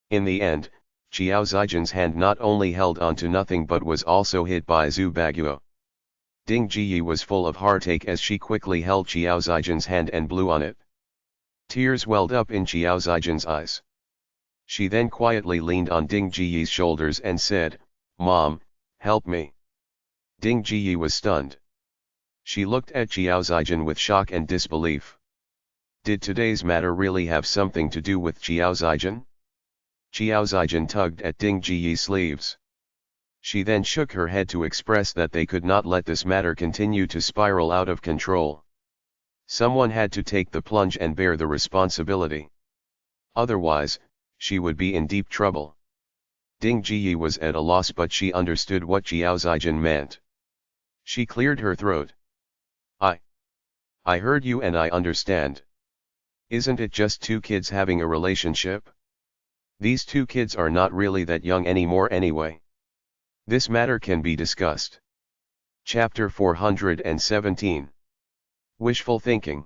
In the end, Qiao Zijin's hand not only held on to nothing but was also hit by Zhu Baguo. Ding Jiyi was full of heartache as she quickly held Xiao Zijian's hand and blew on it. Tears welled up in Xiao Zijian's eyes. She then quietly leaned on Ding Jiyi's shoulders and said, "Mom, help me." Ding Jiyi was stunned. She looked at Xiao Zijian with shock and disbelief. Did today's matter really have something to do with Xiao Zijian? Xiao Zijian tugged at Ding Jiyi's sleeves. She then shook her head to express that they could not let this matter continue to spiral out of control. Someone had to take the plunge and bear the responsibility. Otherwise, she would be in deep trouble. Ding Jiyi was at a loss, but she understood what Xiao Zijian meant. She cleared her throat. I heard you and I understand. Isn't it just two kids having a relationship? These two kids are not really that young anymore anyway. This matter can be discussed. Chapter 417. Wishful thinking.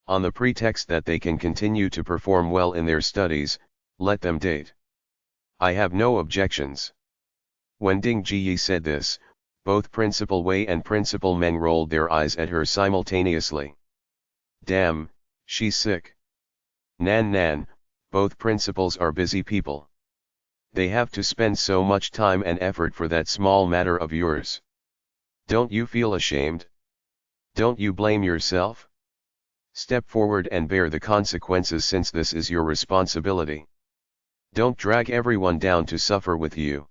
On the pretext that they can continue to perform well in their studies, let them date. I have no objections. When Ding Jiyi said this, both Principal Wei and Principal Meng rolled their eyes at her simultaneously. Damn, she's sick. Nan, both principals are busy people. They have to spend so much time and effort for that small matter of yours. Don't you feel ashamed? Don't you blame yourself? Step forward and bear the consequences, since this is your responsibility. Don't drag everyone down to suffer with you.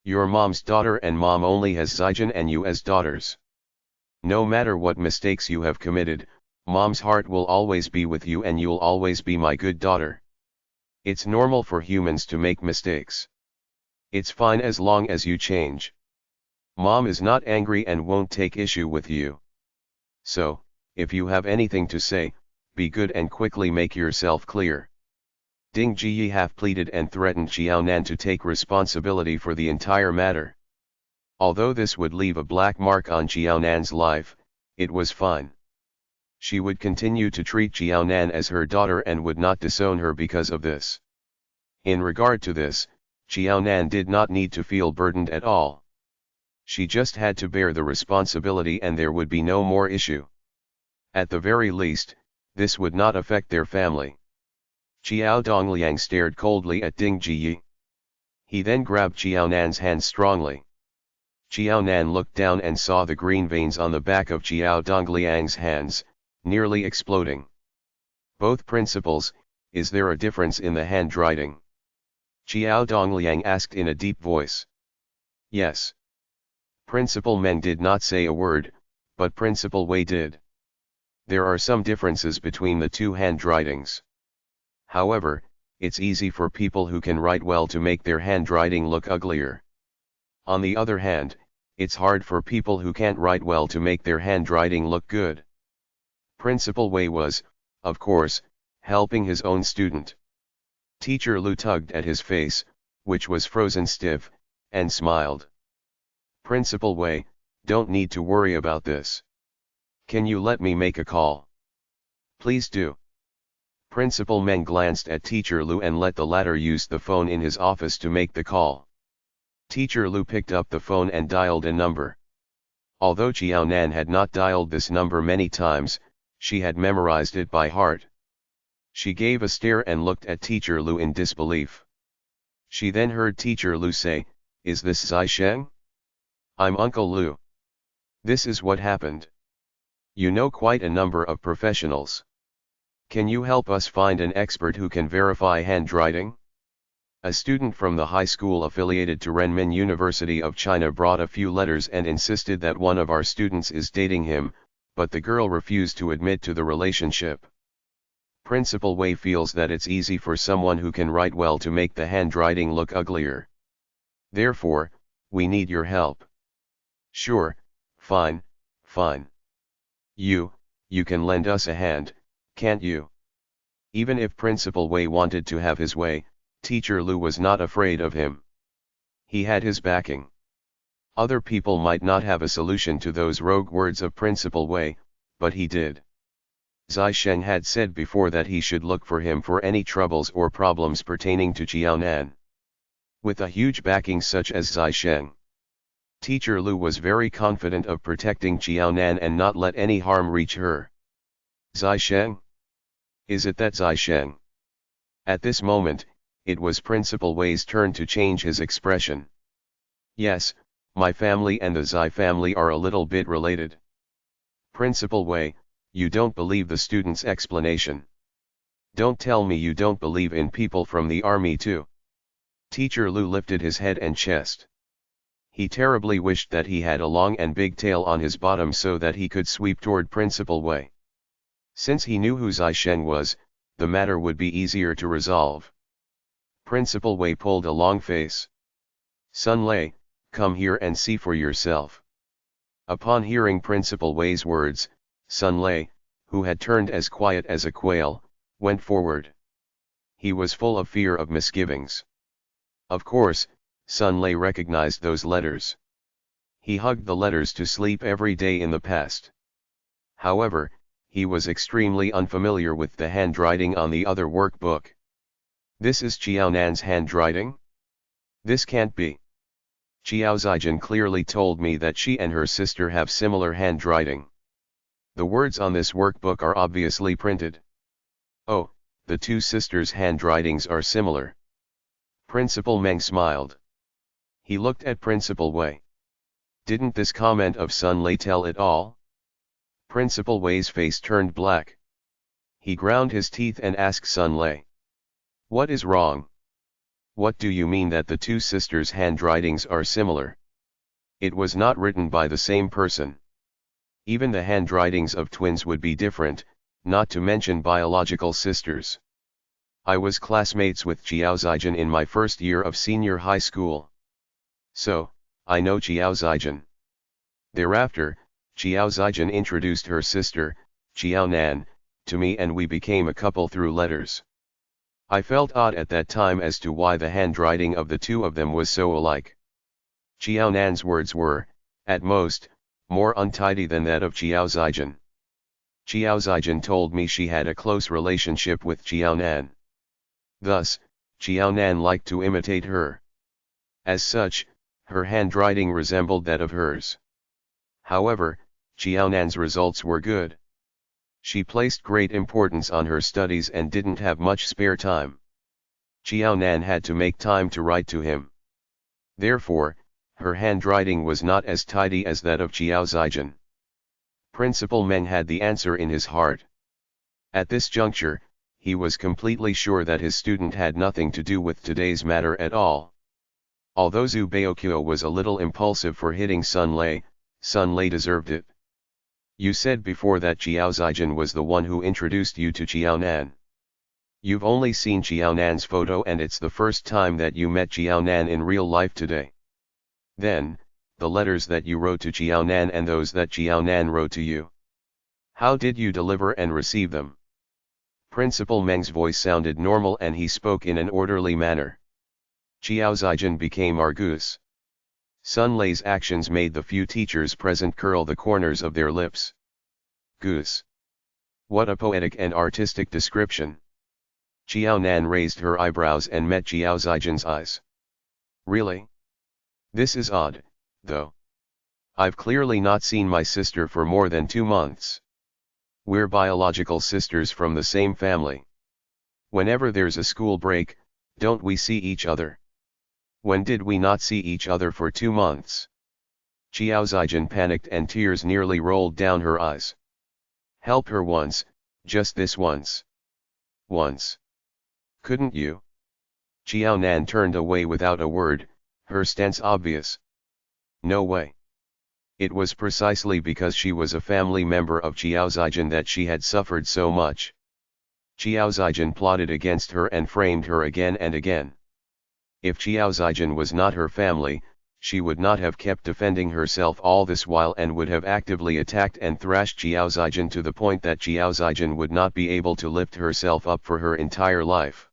You're mom's daughter and mom only has Zijian and you as daughters. No matter what mistakes you have committed, mom's heart will always be with you and you'll always be my good daughter. It's normal for humans to make mistakes. It's fine as long as you change. Mom is not angry and won't take issue with you. So, if you have anything to say, be good and quickly make yourself clear. Ding Jiyi half pleaded and threatened Xiao Nan to take responsibility for the entire matter. Although this would leave a black mark on Xiao Nan's life, it was fine. She would continue to treat Xiao Nan as her daughter and would not disown her because of this. In regard to this, Xiao Nan did not need to feel burdened at all. She just had to bear the responsibility and there would be no more issue. At the very least, this would not affect their family. Xiao Dongliang stared coldly at Ding Jiyi. He then grabbed Xiao Nan's hand strongly. Xiao Nan looked down and saw the green veins on the back of Xiao Dongliang's hands, nearly exploding. Both principals, is there a difference in the handwriting? Xiao Dongliang asked in a deep voice. Yes. Principal Meng did not say a word, but Principal Wei did. There are some differences between the two handwritings. However, it's easy for people who can write well to make their handwriting look uglier. On the other hand, it's hard for people who can't write well to make their handwriting look good. Principal Wei was, of course, helping his own student. Teacher Lu tugged at his face, which was frozen stiff, and smiled. Principal Wei, don't need to worry about this. Can you let me make a call? Please do. Principal Meng glanced at Teacher Lu and let the latter use the phone in his office to make the call. Teacher Lu picked up the phone and dialed a number. Although Xiao Nan had not dialed this number many times, she had memorized it by heart. She gave a stare and looked at Teacher Lu in disbelief. She then heard Teacher Lu say, "Is this Zai Sheng? I'm Uncle Lu. This is what happened. You know quite a number of professionals. Can you help us find an expert who can verify handwriting?" A student from the high school affiliated to Renmin University of China brought a few letters and insisted that one of our students is dating him, but the girl refused to admit to the relationship. Principal Wei feels that it's easy for someone who can write well to make the handwriting look uglier. Therefore, we need your help. Sure, fine. You can lend us a hand, can't you? Even if Principal Wei wanted to have his way, Teacher Lu was not afraid of him. He had his backing. Other people might not have a solution to those rogue words of Principal Wei, but he did. Zai Sheng had said before that he should look for him for any troubles or problems pertaining to Xiao Nan. With a huge backing such as Zai Sheng, Teacher Lu was very confident of protecting Qiaonan and not let any harm reach her. Zai Sheng? Is it that Zai Sheng? At this moment, it was Principal Wei's turn to change his expression. Yes, my family and the Zai family are a little bit related. Principal Wei, you don't believe the student's explanation. Don't tell me you don't believe in people from the army too. Teacher Lu lifted his head and chest. He terribly wished that he had a long and big tail on his bottom so that he could sweep toward Principal Wei. Since he knew who Zai Sheng was, the matter would be easier to resolve. Principal Wei pulled a long face. Sun Lei, come here and see for yourself. Upon hearing Principal Wei's words, Sun Lei, who had turned as quiet as a quail, went forward. He was full of fear of misgivings. Of course, Sun Lei recognized those letters. He hugged the letters to sleep every day in the past. However, he was extremely unfamiliar with the handwriting on the other workbook. This is Qiaonan's handwriting? This can't be. Qiao Zijin clearly told me that she and her sister have similar handwriting. The words on this workbook are obviously printed. Oh, the two sisters' handwritings are similar. Principal Meng smiled. He looked at Principal Wei. Didn't this comment of Sun Lei tell it all? Principal Wei's face turned black. He ground his teeth and asked Sun Lei. What is wrong? What do you mean that the two sisters' handwritings are similar? It was not written by the same person. Even the handwritings of twins would be different, not to mention biological sisters. I was classmates with Qiao Zijin in my first year of senior high school. So, I know Qiao Zijin. Thereafter, Qiao Zijin introduced her sister, Qiaonan, to me and we became a couple through letters. I felt odd at that time as to why the handwriting of the two of them was so alike. Qiaonan's words were, at most, more untidy than that of Qiao Zijin. Qiao Zijin told me she had a close relationship with Qiaonan. Thus, Qiaonan liked to imitate her. As such, her handwriting resembled that of hers. However, Qiaonan's results were good. She placed great importance on her studies and didn't have much spare time. Qiaonan had to make time to write to him. Therefore, her handwriting was not as tidy as that of Qiao Zijin. Principal Meng had the answer in his heart. At this juncture, he was completely sure that his student had nothing to do with today's matter at all. Although Zhu Baokyo was a little impulsive for hitting Sun Lei deserved it. You said before that Qiao Zijin was the one who introduced you to Qiaonan. You've only seen Qiaonan's photo and it's the first time that you met Qiaonan in real life today. Then, the letters that you wrote to Qiaonan and those that Qiaonan wrote to you. How did you deliver and receive them? Principal Meng's voice sounded normal and he spoke in an orderly manner. Qiao Zijin became arguous. Sun Lei's actions made the few teachers present curl the corners of their lips. Goose. What a poetic and artistic description. Qiaonan raised her eyebrows and met Qiao Zijin's eyes. Really? This is odd, though. I've clearly not seen my sister for more than 2 months. We're biological sisters from the same family. Whenever there's a school break, don't we see each other? When did we not see each other for 2 months? Qiao Zijin panicked and tears nearly rolled down her eyes. Help her once, just this once. Once. Couldn't you? Qiaonan turned away without a word, her stance obvious. No way. It was precisely because she was a family member of Qiao Zijin that she had suffered so much. Qiao Zijin plotted against her and framed her again and again. If Qiao Zijin was not her family, she would not have kept defending herself all this while and would have actively attacked and thrashed Qiao Zijin to the point that Qiao Zijin would not be able to lift herself up for her entire life.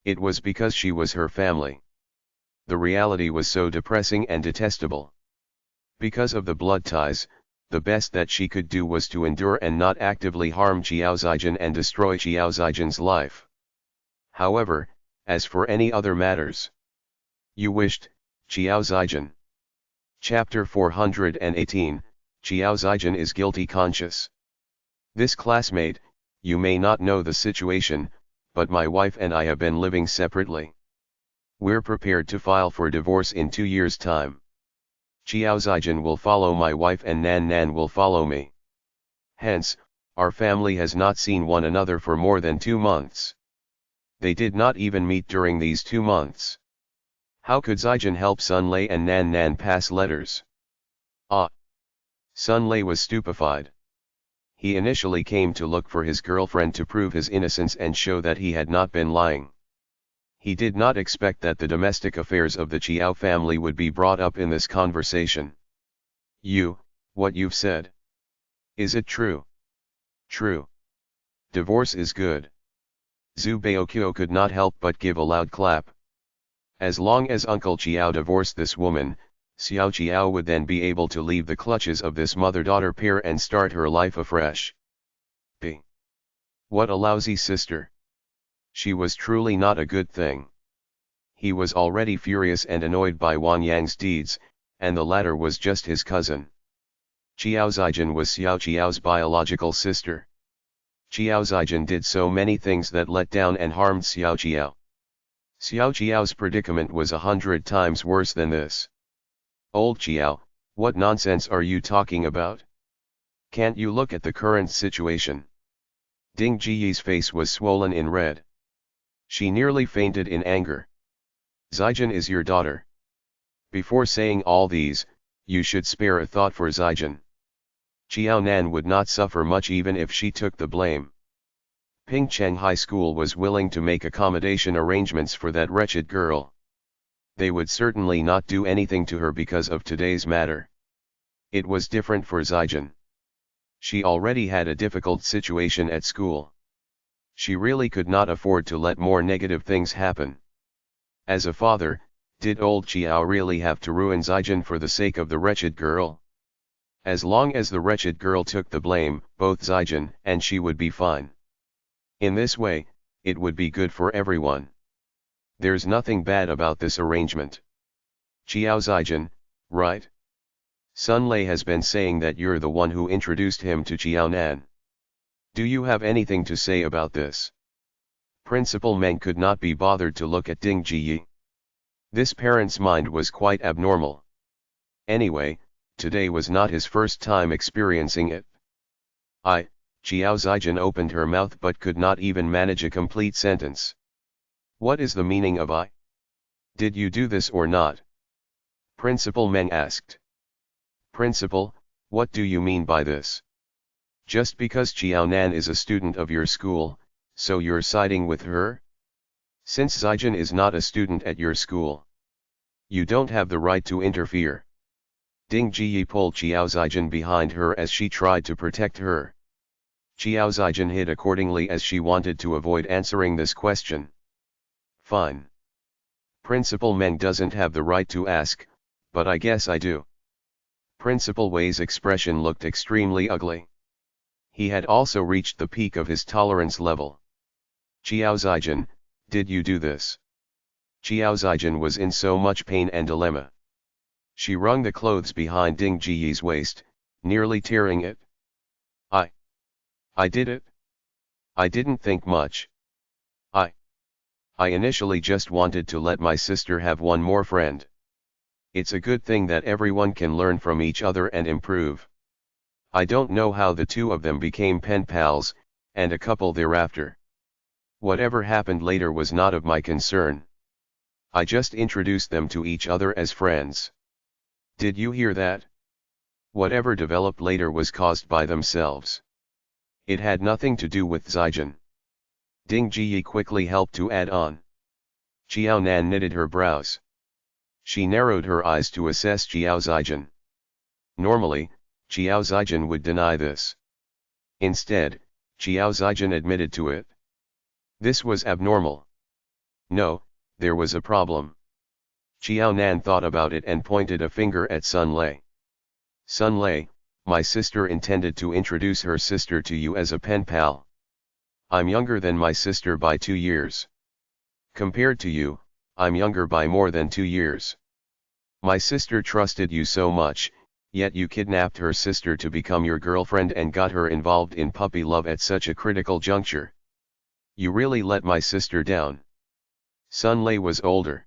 It was because she was her family. The reality was so depressing and detestable. Because of the blood ties, the best that she could do was to endure and not actively harm Qiao Zijin and destroy Qiao Zijin's life. However, as for any other matters, you wished, Qiao Zijin. Chapter 418, Xiao Zijin is guilty conscious. This classmate, you may not know the situation, but my wife and I have been living separately. We're prepared to file for divorce in 2 years' time. Xiao Zijin will follow my wife and Nan Nan will follow me. Hence, our family has not seen one another for more than 2 months. They did not even meet during these 2 months. How could Zijin help Sun Lei and Nan Nan pass letters? Ah! Sun Lei was stupefied. He initially came to look for his girlfriend to prove his innocence and show that he had not been lying. He did not expect that the domestic affairs of the Qiao family would be brought up in this conversation. What you've said. Is it true? True. Divorce is good. Zhu Baokyo could not help but give a loud clap. As long as Uncle Qiao divorced this woman, Xiao Qiao would then be able to leave the clutches of this mother-daughter pair and start her life afresh. B. What a lousy sister. She was truly not a good thing. He was already furious and annoyed by Wang Yang's deeds, and the latter was just his cousin. Xiao Zijin was Xiao Qiao's biological sister. Xiao Zijin did so many things that let down and harmed Xiao Qiao. Xiao Qiao's predicament was 100 times worse than this. Old Qiao, what nonsense are you talking about? Can't you look at the current situation? Ding Jiyi's face was swollen in red. She nearly fainted in anger. Zijin is your daughter. Before saying all these, you should spare a thought for Zijin. Qiao Nan would not suffer much even if she took the blame. Pingcheng High School was willing to make accommodation arrangements for that wretched girl. They would certainly not do anything to her because of today's matter. It was different for Zijin. She already had a difficult situation at school. She really could not afford to let more negative things happen. As a father, did old Qiao really have to ruin Zijin for the sake of the wretched girl? As long as the wretched girl took the blame, both Zijin and she would be fine. In this way, it would be good for everyone. There's nothing bad about this arrangement. Xiao Zijin, right? Sun Lei has been saying that you're the one who introduced him to Qiao Nan. Do you have anything to say about this? Principal Meng could not be bothered to look at Ding Jiyi. This parent's mind was quite abnormal. Anyway, today was not his first time experiencing it. Xiao Zijin opened her mouth but could not even manage a complete sentence. What is the meaning of I? Did you do this or not? Principal Meng asked. Principal, what do you mean by this? Just because Qiao Nan is a student of your school, so you're siding with her? Since Zijin is not a student at your school, you don't have the right to interfere. Ding Jiyi pulled Xiao Zijin behind her as she tried to protect her. Xiao Zijin hid accordingly as she wanted to avoid answering this question. Fine. Principal Meng doesn't have the right to ask, but I guess I do. Principal Wei's expression looked extremely ugly. He had also reached the peak of his tolerance level. Xiao Zijin, did you do this? Xiao Zijin was in so much pain and dilemma. She wrung the clothes behind Ding Jiyi's waist, nearly tearing it. I did it. I didn't think much. I initially just wanted to let my sister have one more friend. It's a good thing that everyone can learn from each other and improve. I don't know how the two of them became pen pals, and a couple thereafter. Whatever happened later was not of my concern. I just introduced them to each other as friends. Did you hear that? Whatever developed later was caused by themselves. It had nothing to do with Zijin. Ding Jiyi quickly helped to add on. Qiao Nan knitted her brows. She narrowed her eyes to assess Xiao Zijin. Normally, Xiao Zijin would deny this. Instead, Xiao Zijin admitted to it. This was abnormal. No, there was a problem. Qiao Nan thought about it and pointed a finger at Sun Lei. Sun Lei, my sister intended to introduce her sister to you as a pen pal. I'm younger than my sister by 2 years. Compared to you, I'm younger by more than 2 years. My sister trusted you so much, yet you kidnapped her sister to become your girlfriend and got her involved in puppy love at such a critical juncture. You really let my sister down. Sun Lei was older.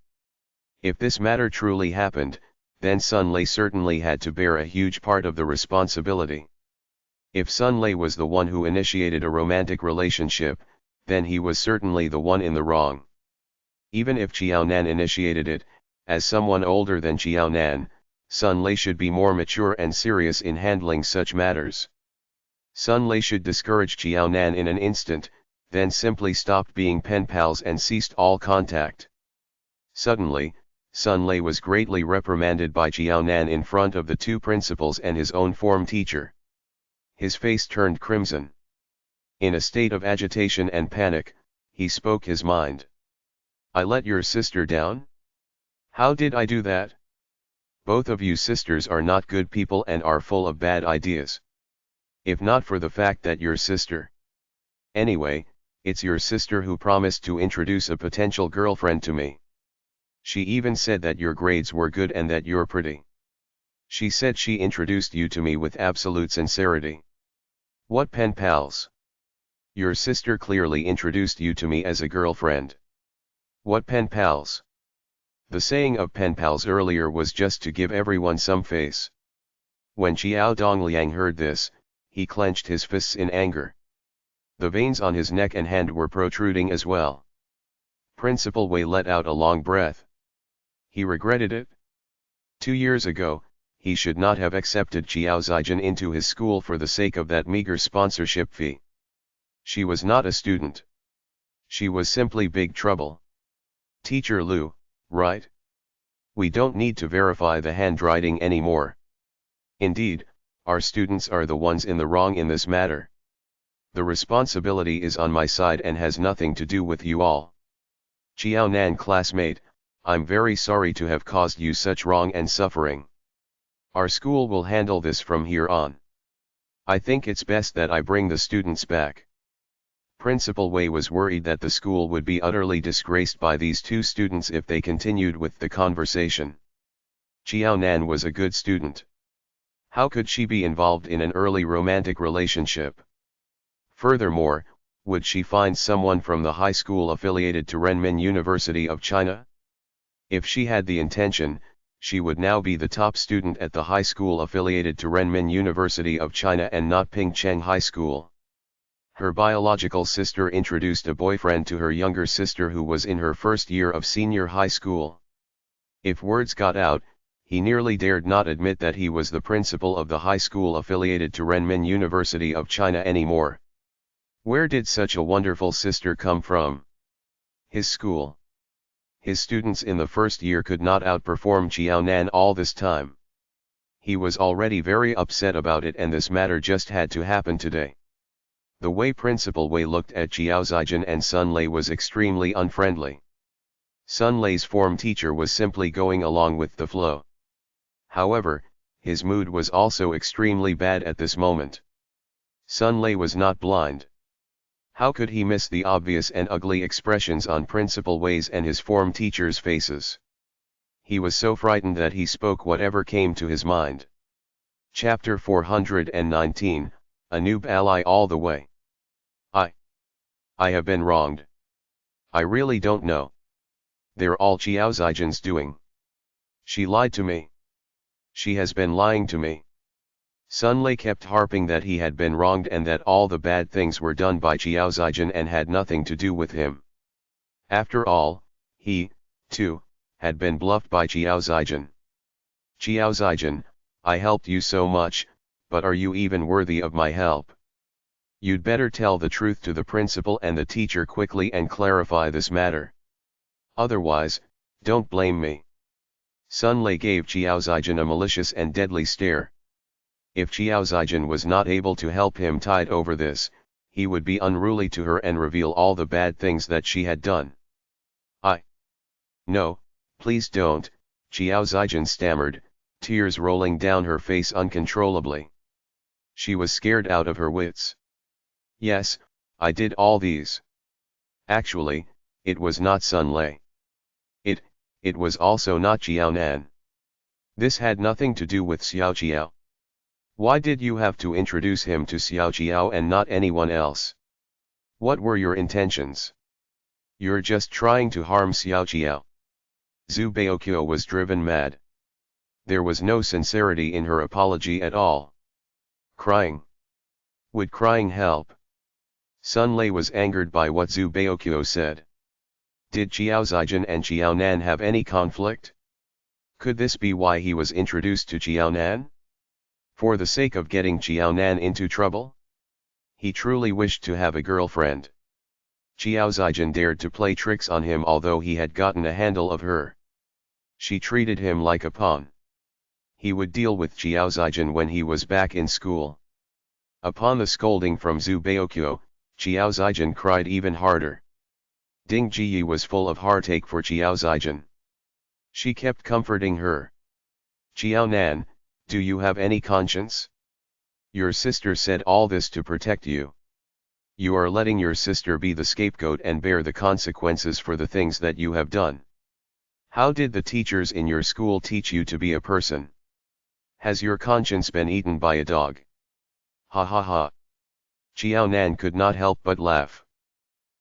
If this matter truly happened, then Sun Lei certainly had to bear a huge part of the responsibility. If Sun Lei was the one who initiated a romantic relationship, then he was certainly the one in the wrong. Even if Qiaonan initiated it, as someone older than Qiaonan, Sun Lei should be more mature and serious in handling such matters. Sun Lei should discourage Qiaonan in an instant, then simply stopped being pen pals and ceased all contact. Suddenly, Sun Lei was greatly reprimanded by Qiaonan in front of the two principals and his own form teacher. His face turned crimson. In a state of agitation and panic, he spoke his mind. I let your sister down? How did I do that? Both of you sisters are not good people and are full of bad ideas. If not for the fact that your sister. Anyway, it's your sister who promised to introduce a potential girlfriend to me. She even said that your grades were good and that you're pretty. She said she introduced you to me with absolute sincerity. What pen pals? Your sister clearly introduced you to me as a girlfriend. What pen pals? The saying of pen pals earlier was just to give everyone some face. When Xiao Dongliang heard this, he clenched his fists in anger. The veins on his neck and hand were protruding as well. Principal Wei let out a long breath. He regretted it. 2 years ago, he should not have accepted Qiao Zijin into his school for the sake of that meager sponsorship fee. She was not a student. She was simply big trouble. Teacher Lu, right? We don't need to verify the handwriting anymore. Indeed, our students are the ones in the wrong in this matter. The responsibility is on my side and has nothing to do with you all. Qiaonan classmate, I'm very sorry to have caused you such wrong and suffering. Our school will handle this from here on. I think it's best that I bring the students back. Principal Wei was worried that the school would be utterly disgraced by these two students if they continued with the conversation. Qiaonan was a good student. How could she be involved in an early romantic relationship? Furthermore, would she find someone from the high school affiliated to Renmin University of China? If she had the intention, she would now be the top student at the high school affiliated to Renmin University of China and not Pingcheng High School. Her biological sister introduced a boyfriend to her younger sister who was in her first year of senior high school. If words got out, he nearly dared not admit that he was the principal of the high school affiliated to Renmin University of China anymore. Where did such a wonderful sister come from? His school. His students in the first year could not outperform Qiaonan all this time. He was already very upset about it and this matter just had to happen today. The way Principal Wei looked at Qiao Zijin and Sun Lei was extremely unfriendly. Sun Lei's form teacher was simply going along with the flow. However, his mood was also extremely bad at this moment. Sun Lei was not blind. How could he miss the obvious and ugly expressions on Principal Wei's and his form teacher's faces? He was so frightened that he spoke whatever came to his mind. Chapter 419, A Noob Ally All the Way. I have been wronged. I really don't know. They're all Qiao Zijin's doing. She lied to me. She has been lying to me. Sun Lei kept harping that he had been wronged and that all the bad things were done by Qiao Zijin and had nothing to do with him. After all, he, too, had been bluffed by Qiao Zijin. Qiao Zijin, I helped you so much, but are you even worthy of my help? You'd better tell the truth to the principal and the teacher quickly and clarify this matter. Otherwise, don't blame me. Sun Lei gave Qiao Zijin a malicious and deadly stare. If Qiao Zijin was not able to help him tide over this, he would be unruly to her and reveal all the bad things that she had done. No, please don't, Qiao Zijin stammered, tears rolling down her face uncontrollably. She was scared out of her wits. Yes, I did all these. Actually, it was not Sun Lei. It was also not Qiaonan. This had nothing to do with Xiao Jiao. Why did you have to introduce him to Xiao Jiao and not anyone else? What were your intentions? You're just trying to harm Xiao Jiao. Zhu Baoqiu was driven mad. There was no sincerity in her apology at all. Crying. Would crying help? Sun Lei was angered by what Zhu Baoqiu said. Did Jiao Zijin and Jiao Nan have any conflict? Could this be why he was introduced to Jiao Nan? For the sake of getting Jiao Nan into trouble? He truly wished to have a girlfriend. Jiao Zijin dared to play tricks on him although he had gotten a handle of her. She treated him like a pawn. He would deal with Jiao Zijin when he was back in school. Upon the scolding from Zhu Baoqiu, Jiao Zijin cried even harder. Ding Jiyi was full of heartache for Jiao Zijin. She kept comforting her. Jiao Nan, do you have any conscience? Your sister said all this to protect you. You are letting your sister be the scapegoat and bear the consequences for the things that you have done. How did the teachers in your school teach you to be a person? Has your conscience been eaten by a dog? Ha ha ha. Jiao Nan could not help but laugh.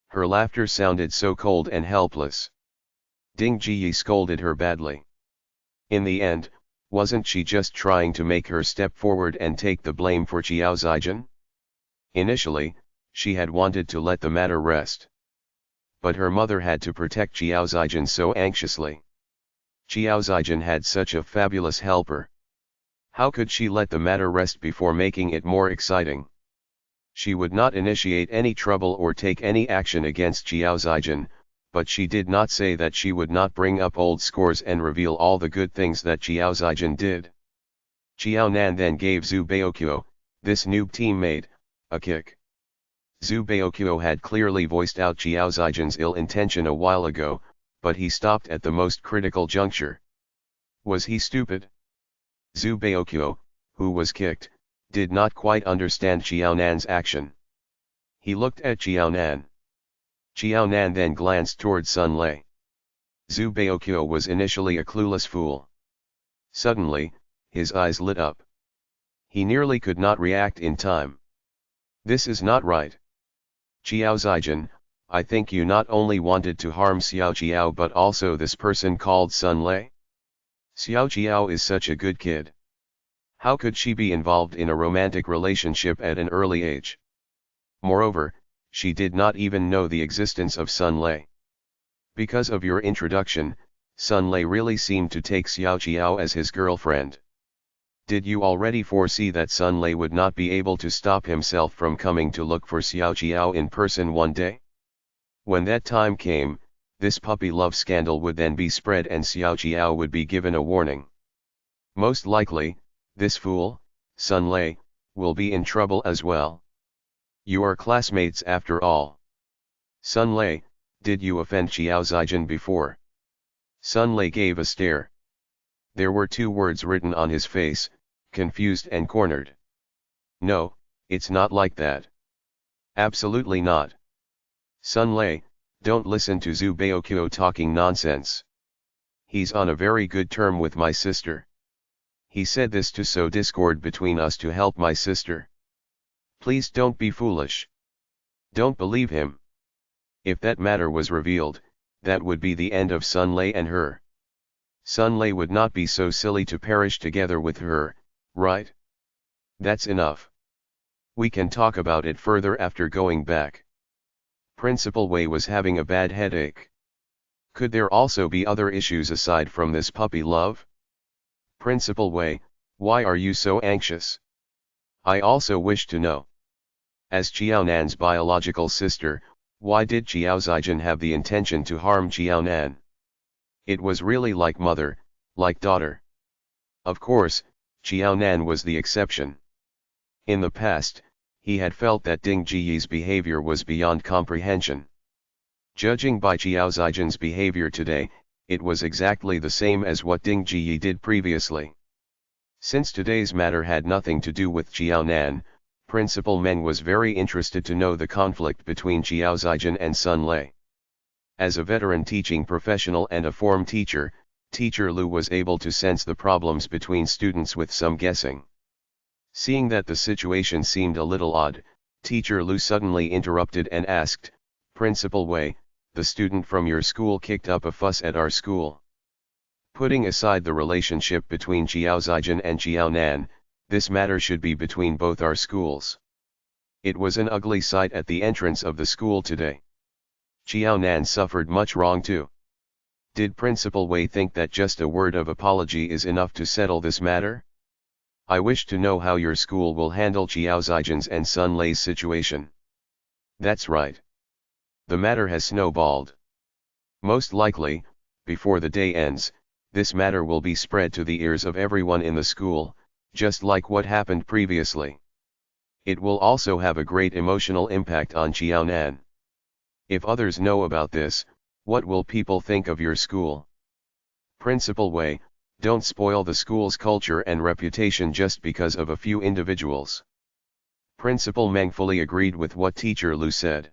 Her laughter sounded so cold and helpless. Ding Jiyi scolded her badly. In the end, wasn't she just trying to make her step forward and take the blame for Jiao Zijin? Initially, she had wanted to let the matter rest. But her mother had to protect Jiao Zijin so anxiously. Jiao Zijin had such a fabulous helper. How could she let the matter rest before making it more exciting? She would not initiate any trouble or take any action against Jiao Zijin, but she did not say that she would not bring up old scores and reveal all the good things that Jiao Zijin did. Jiao Nan then gave Zhu Baoqiu, this noob teammate, a kick. Zhu Baoqiu had clearly voiced out Jiao Zijin's ill intention a while ago, but he stopped at the most critical juncture. Was he stupid? Zhu Baoqiu, who was kicked, did not quite understand Jiao Nan's action. He looked at Jiao Nan. Jiao Nan then glanced toward Sun Lei. Zhu Baoqiu was initially a clueless fool. Suddenly, his eyes lit up. He nearly could not react in time. This is not right. Jiao Zijin, I think you not only wanted to harm Xiao Jiao but also this person called Sun Lei? Xiao Jiao is such a good kid. How could she be involved in a romantic relationship at an early age? Moreover, she did not even know the existence of Sun Lei. Because of your introduction, Sun Lei really seemed to take Xiao Jiao as his girlfriend. Did you already foresee that Sun Lei would not be able to stop himself from coming to look for Xiao Jiao in person one day? When that time came, this puppy love scandal would then be spread and Xiao Jiao would be given a warning. Most likely, this fool, Sun Lei, will be in trouble as well. You are classmates after all. Sun Lei, did you offend Jiao Zijin before? Sun Lei gave a stare. There were two words written on his face, confused and cornered. No, it's not like that. Absolutely not. Sun Lei, don't listen to Zhu Baoqiu talking nonsense. He's on a very good term with my sister. He said this to sow discord between us to help my sister. Please don't be foolish. Don't believe him. If that matter was revealed, that would be the end of Sun Lei and her. Sun Lei would not be so silly to perish together with her, right? That's enough. We can talk about it further after going back. Principal Wei was having a bad headache. Could there also be other issues aside from this puppy love? Principal Wei, why are you so anxious? I also wish to know. As Jiao Nan's biological sister, why did Jiao Zijin have the intention to harm Jiao Nan? It was really like mother, like daughter. Of course, Jiao Nan was the exception. In the past, he had felt that Ding Jiyi's behavior was beyond comprehension. Judging by Jiao Zijin's behavior today, it was exactly the same as what Ding Jiyi did previously. Since today's matter had nothing to do with Jiao Nan, Principal Meng was very interested to know the conflict between Jiao Zijin and Sun Lei. As a veteran teaching professional and a form teacher, Teacher Lu was able to sense the problems between students with some guessing. Seeing that the situation seemed a little odd, Teacher Lu suddenly interrupted and asked, "Principal Wei, the student from your school kicked up a fuss at our school." Putting aside the relationship between Jiao Zijin and Jiao Nan, this matter should be between both our schools. It was an ugly sight at the entrance of the school today. Jiao Nan suffered much wrong too. Did Principal Wei think that just a word of apology is enough to settle this matter? I wish to know how your school will handle Jiao Zijin's and Sun Lei's situation. That's right. The matter has snowballed. Most likely, before the day ends, this matter will be spread to the ears of everyone in the school, just like what happened previously. It will also have a great emotional impact on Jiaonan. If others know about this, what will people think of your school? Principal Wei, don't spoil the school's culture and reputation just because of a few individuals. Principal Meng fully agreed with what Teacher Lu said.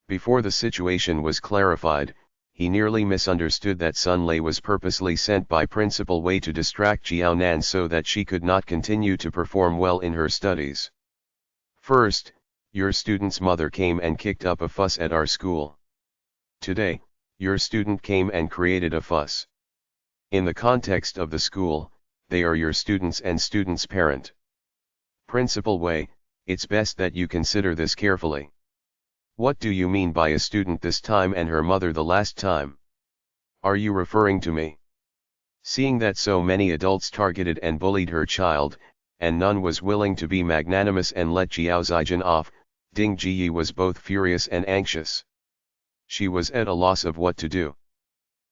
Before the situation was clarified, he nearly misunderstood that Sun Lei was purposely sent by Principal Wei to distract Jiaonan so that she could not continue to perform well in her studies. First, your student's mother came and kicked up a fuss at our school. Today, your student came and created a fuss. In the context of the school, they are your students and students' parent. Principal Wei, it's best that you consider this carefully. What do you mean by a student this time and her mother the last time? Are you referring to me? Seeing that so many adults targeted and bullied her child, and none was willing to be magnanimous and let Jiao Zijin off, Ding Jiyi was both furious and anxious. She was at a loss of what to do.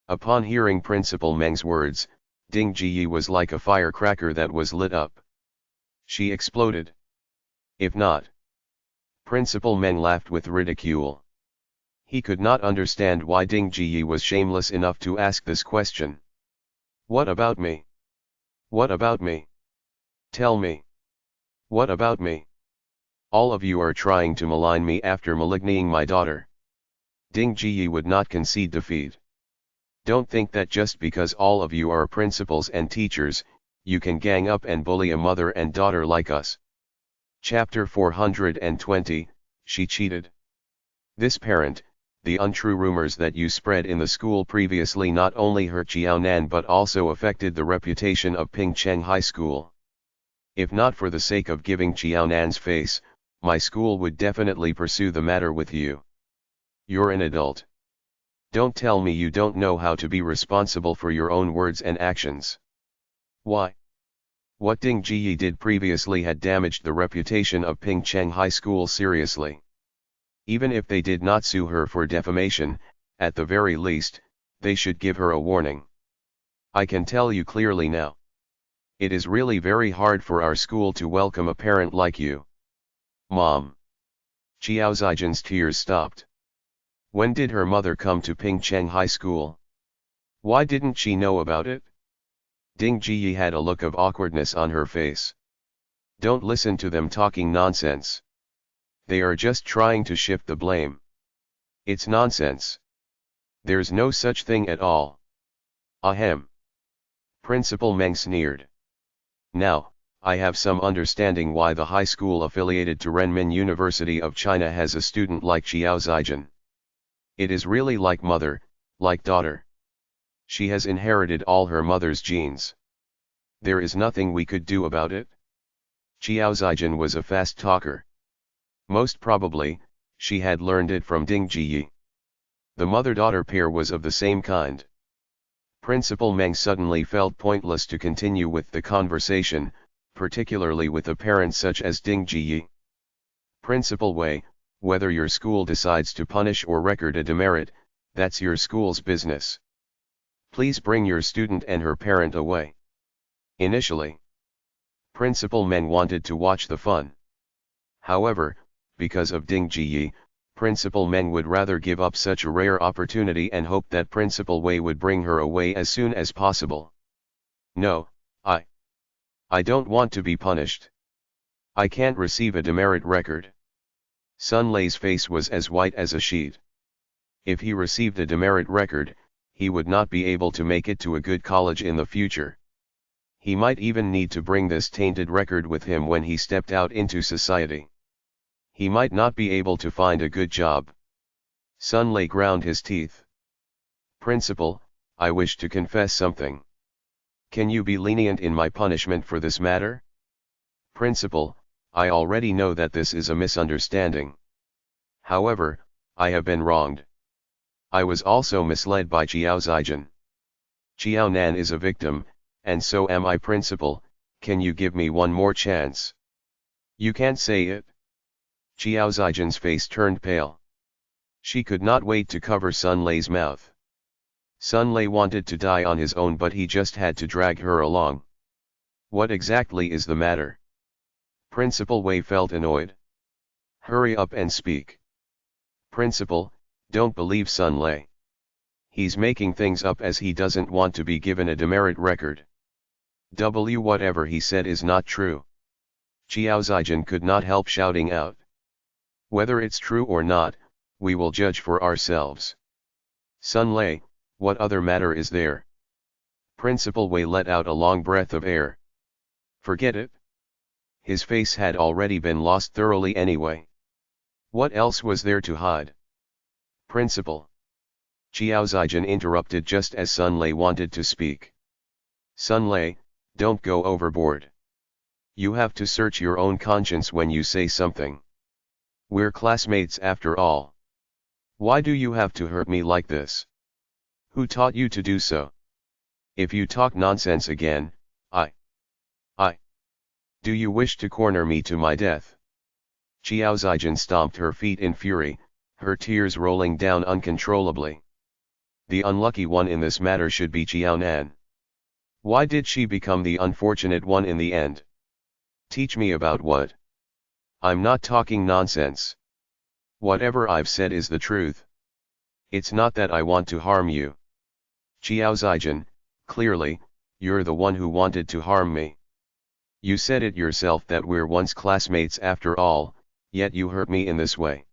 Upon hearing Principal Meng's words, Ding Jiyi was like a firecracker that was lit up. She exploded. If not. Principal Meng laughed with ridicule. He could not understand why Ding Jiyi was shameless enough to ask this question. What about me? What about me? Tell me. What about me? All of you are trying to malign me after maligning my daughter. Ding Jiyi would not concede defeat. Don't think that just because all of you are principals and teachers, you can gang up and bully a mother and daughter like us. Chapter 420, She Cheated. This parent, the untrue rumors that you spread in the school previously not only hurt Jiaonan but also affected the reputation of Pingcheng High School. If not for the sake of giving Jiaonan's face, my school would definitely pursue the matter with you. You're an adult. Don't tell me you don't know how to be responsible for your own words and actions. Why? What Ding Jiyi did previously had damaged the reputation of Pingcheng High School seriously. Even if they did not sue her for defamation, at the very least, they should give her a warning. I can tell you clearly now. It is really very hard for our school to welcome a parent like you. Mom. Jiao Zijin's tears stopped. When did her mother come to Pingcheng High School? Why didn't she know about it? Ding Jiyi had a look of awkwardness on her face. Don't listen to them talking nonsense. They are just trying to shift the blame. It's nonsense. There's no such thing at all. Ahem. Principal Meng sneered. Now, I have some understanding why the high school affiliated to Renmin University of China has a student like Jiao Zijin. It is really like mother, like daughter. She has inherited all her mother's genes. There is nothing we could do about it. Jiao Zijin was a fast talker. Most probably, she had learned it from Ding Jiyi. The mother-daughter pair was of the same kind. Principal Meng suddenly felt pointless to continue with the conversation, particularly with a parent such as Ding Jiyi. Principal Wei, whether your school decides to punish or record a demerit, that's your school's business. Please bring your student and her parent away. Initially, Principal Meng wanted to watch the fun. However, because of Ding Jiyi, Principal Meng would rather give up such a rare opportunity and hope that Principal Wei would bring her away as soon as possible. No, I don't want to be punished. I can't receive a demerit record. Sun Lei's face was as white as a sheet. If he received a demerit record, he would not be able to make it to a good college in the future. He might even need to bring this tainted record with him when he stepped out into society. He might not be able to find a good job. Sun Lei ground his teeth. Principal, I wish to confess something. Can you be lenient in my punishment for this matter? Principal, I already know that this is a misunderstanding. However, I have been wronged. I was also misled by Qiao Zijin. Qiao Nan is a victim, and so am I. Principal, can you give me one more chance? You can't say it. Qiao Zijin's face turned pale. She could not wait to cover Sun Lei's mouth. Sun Lei wanted to die on his own, but he just had to drag her along. What exactly is the matter? Principal Wei felt annoyed. Hurry up and speak. Principal, don't believe Sun Lei. He's making things up as he doesn't want to be given a demerit record. Whatever he said is not true. Qiao Zijin could not help shouting out. Whether it's true or not, we will judge for ourselves. Sun Lei, what other matter is there? Principal Wei let out a long breath of air. Forget it. His face had already been lost thoroughly anyway. What else was there to hide? Principal. Qiao Zijin interrupted just as Sun Lei wanted to speak. Sun Lei, don't go overboard. You have to search your own conscience when you say something. We're classmates after all. Why do you have to hurt me like this? Who taught you to do so? If you talk nonsense again, do you wish to corner me to my death? Qiao Zijin stomped her feet in fury, her tears rolling down uncontrollably. The unlucky one in this matter should be Qiao Nan. Why did she become the unfortunate one in the end? Teach me about what? I'm not talking nonsense. Whatever I've said is the truth. It's not that I want to harm you. Qiao Zijin, clearly, you're the one who wanted to harm me. You said it yourself that we're once classmates after all, yet you hurt me in this way.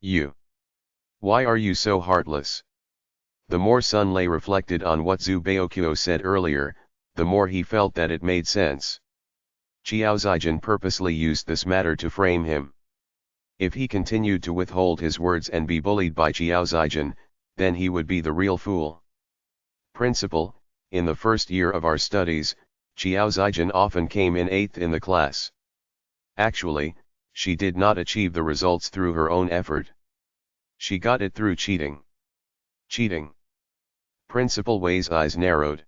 You. Why are you so heartless? The more Sun Lei reflected on what Zhu Baoqiu said earlier, the more he felt that it made sense. Qiao Zijin purposely used this matter to frame him. If he continued to withhold his words and be bullied by Qiao Zijin, then he would be the real fool. Principal, in the first year of our studies, Qiao Zijin often came in 8th in the class. Actually, she did not achieve the results through her own effort. She got it through cheating. Cheating. Principal Wei's eyes narrowed.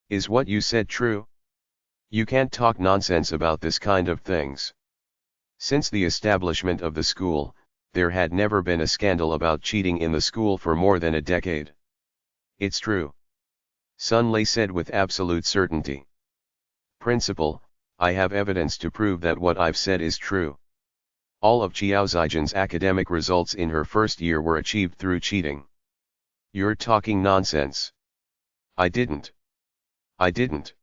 Is what you said true? You can't talk nonsense about this kind of things. Since the establishment of the school, there had never been a scandal about cheating in the school for more than a decade. It's true. Sun Lei said with absolute certainty. Principal, I have evidence to prove that what I've said is true. All of Qiao Zijin's academic results in her first year were achieved through cheating. You're talking nonsense. I didn't. Qiao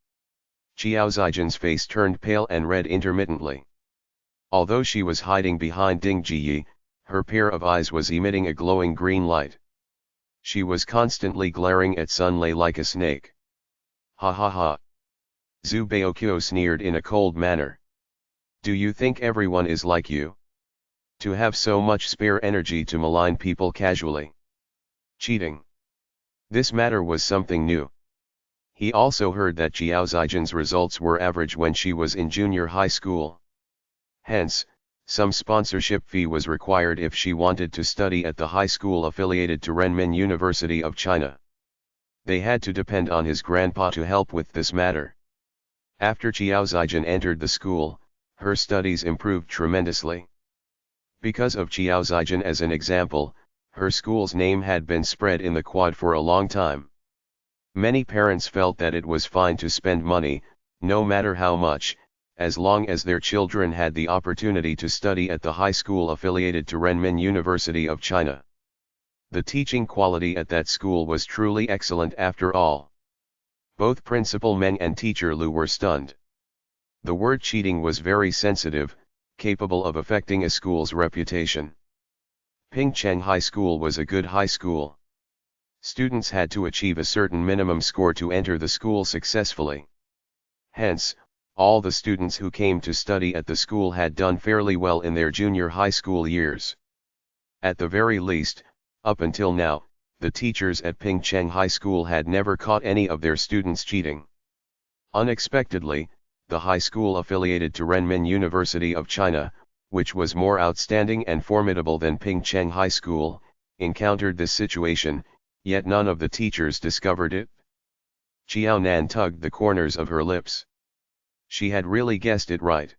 Zijin's face turned pale and red intermittently. Although she was hiding behind Ding Jiyi, her pair of eyes was emitting a glowing green light. She was constantly glaring at Sun Lei like a snake. Ha ha ha. Zhu Baoqiu sneered in a cold manner. Do you think everyone is like you? To have so much spare energy to malign people casually. Cheating. This matter was something new. He also heard that Qiao Zijin's results were average when she was in junior high school. Hence, some sponsorship fee was required if she wanted to study at the high school affiliated to Renmin University of China. They had to depend on his grandpa to help with this matter. After Qiao Zijin entered the school, her studies improved tremendously. Because of Qiao Zijin as an example, her school's name had been spread in the quad for a long time. Many parents felt that it was fine to spend money, no matter how much, as long as their children had the opportunity to study at the high school affiliated to Renmin University of China. The teaching quality at that school was truly excellent after all. Both Principal Meng and Teacher Lu were stunned. The word cheating was very sensitive, capable of affecting a school's reputation. Pingcheng High School was a good high school. Students had to achieve a certain minimum score to enter the school successfully. Hence, all the students who came to study at the school had done fairly well in their junior high school years. At the very least, up until now, the teachers at Pingcheng High School had never caught any of their students cheating. Unexpectedly, the high school affiliated to Renmin University of China, which was more outstanding and formidable than Pingcheng High School, encountered this situation, yet none of the teachers discovered it. Xiao Nan tugged the corners of her lips. She had really guessed it right.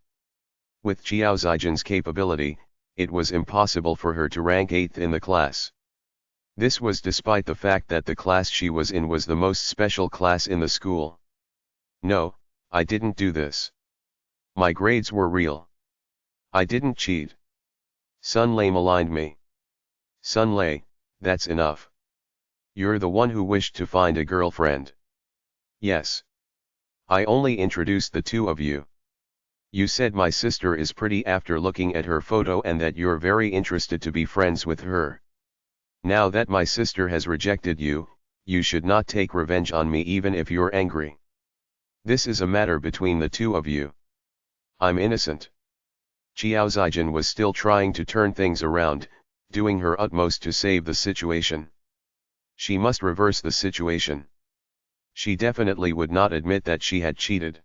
With Xiao Zijin's capability, it was impossible for her to rank 8th in the class. This was despite the fact that the class she was in was the most special class in the school. No, I didn't do this. My grades were real. I didn't cheat. Sun Lei maligned me. Sun Lei, that's enough. You're the one who wished to find a girlfriend. Yes. I only introduced the two of you. You said my sister is pretty after looking at her photo and that you're very interested to be friends with her. Now that my sister has rejected you, you should not take revenge on me even if you're angry. This is a matter between the two of you. I'm innocent. Xiao Zijin was still trying to turn things around, doing her utmost to save the situation. She must reverse the situation. She definitely would not admit that she had cheated.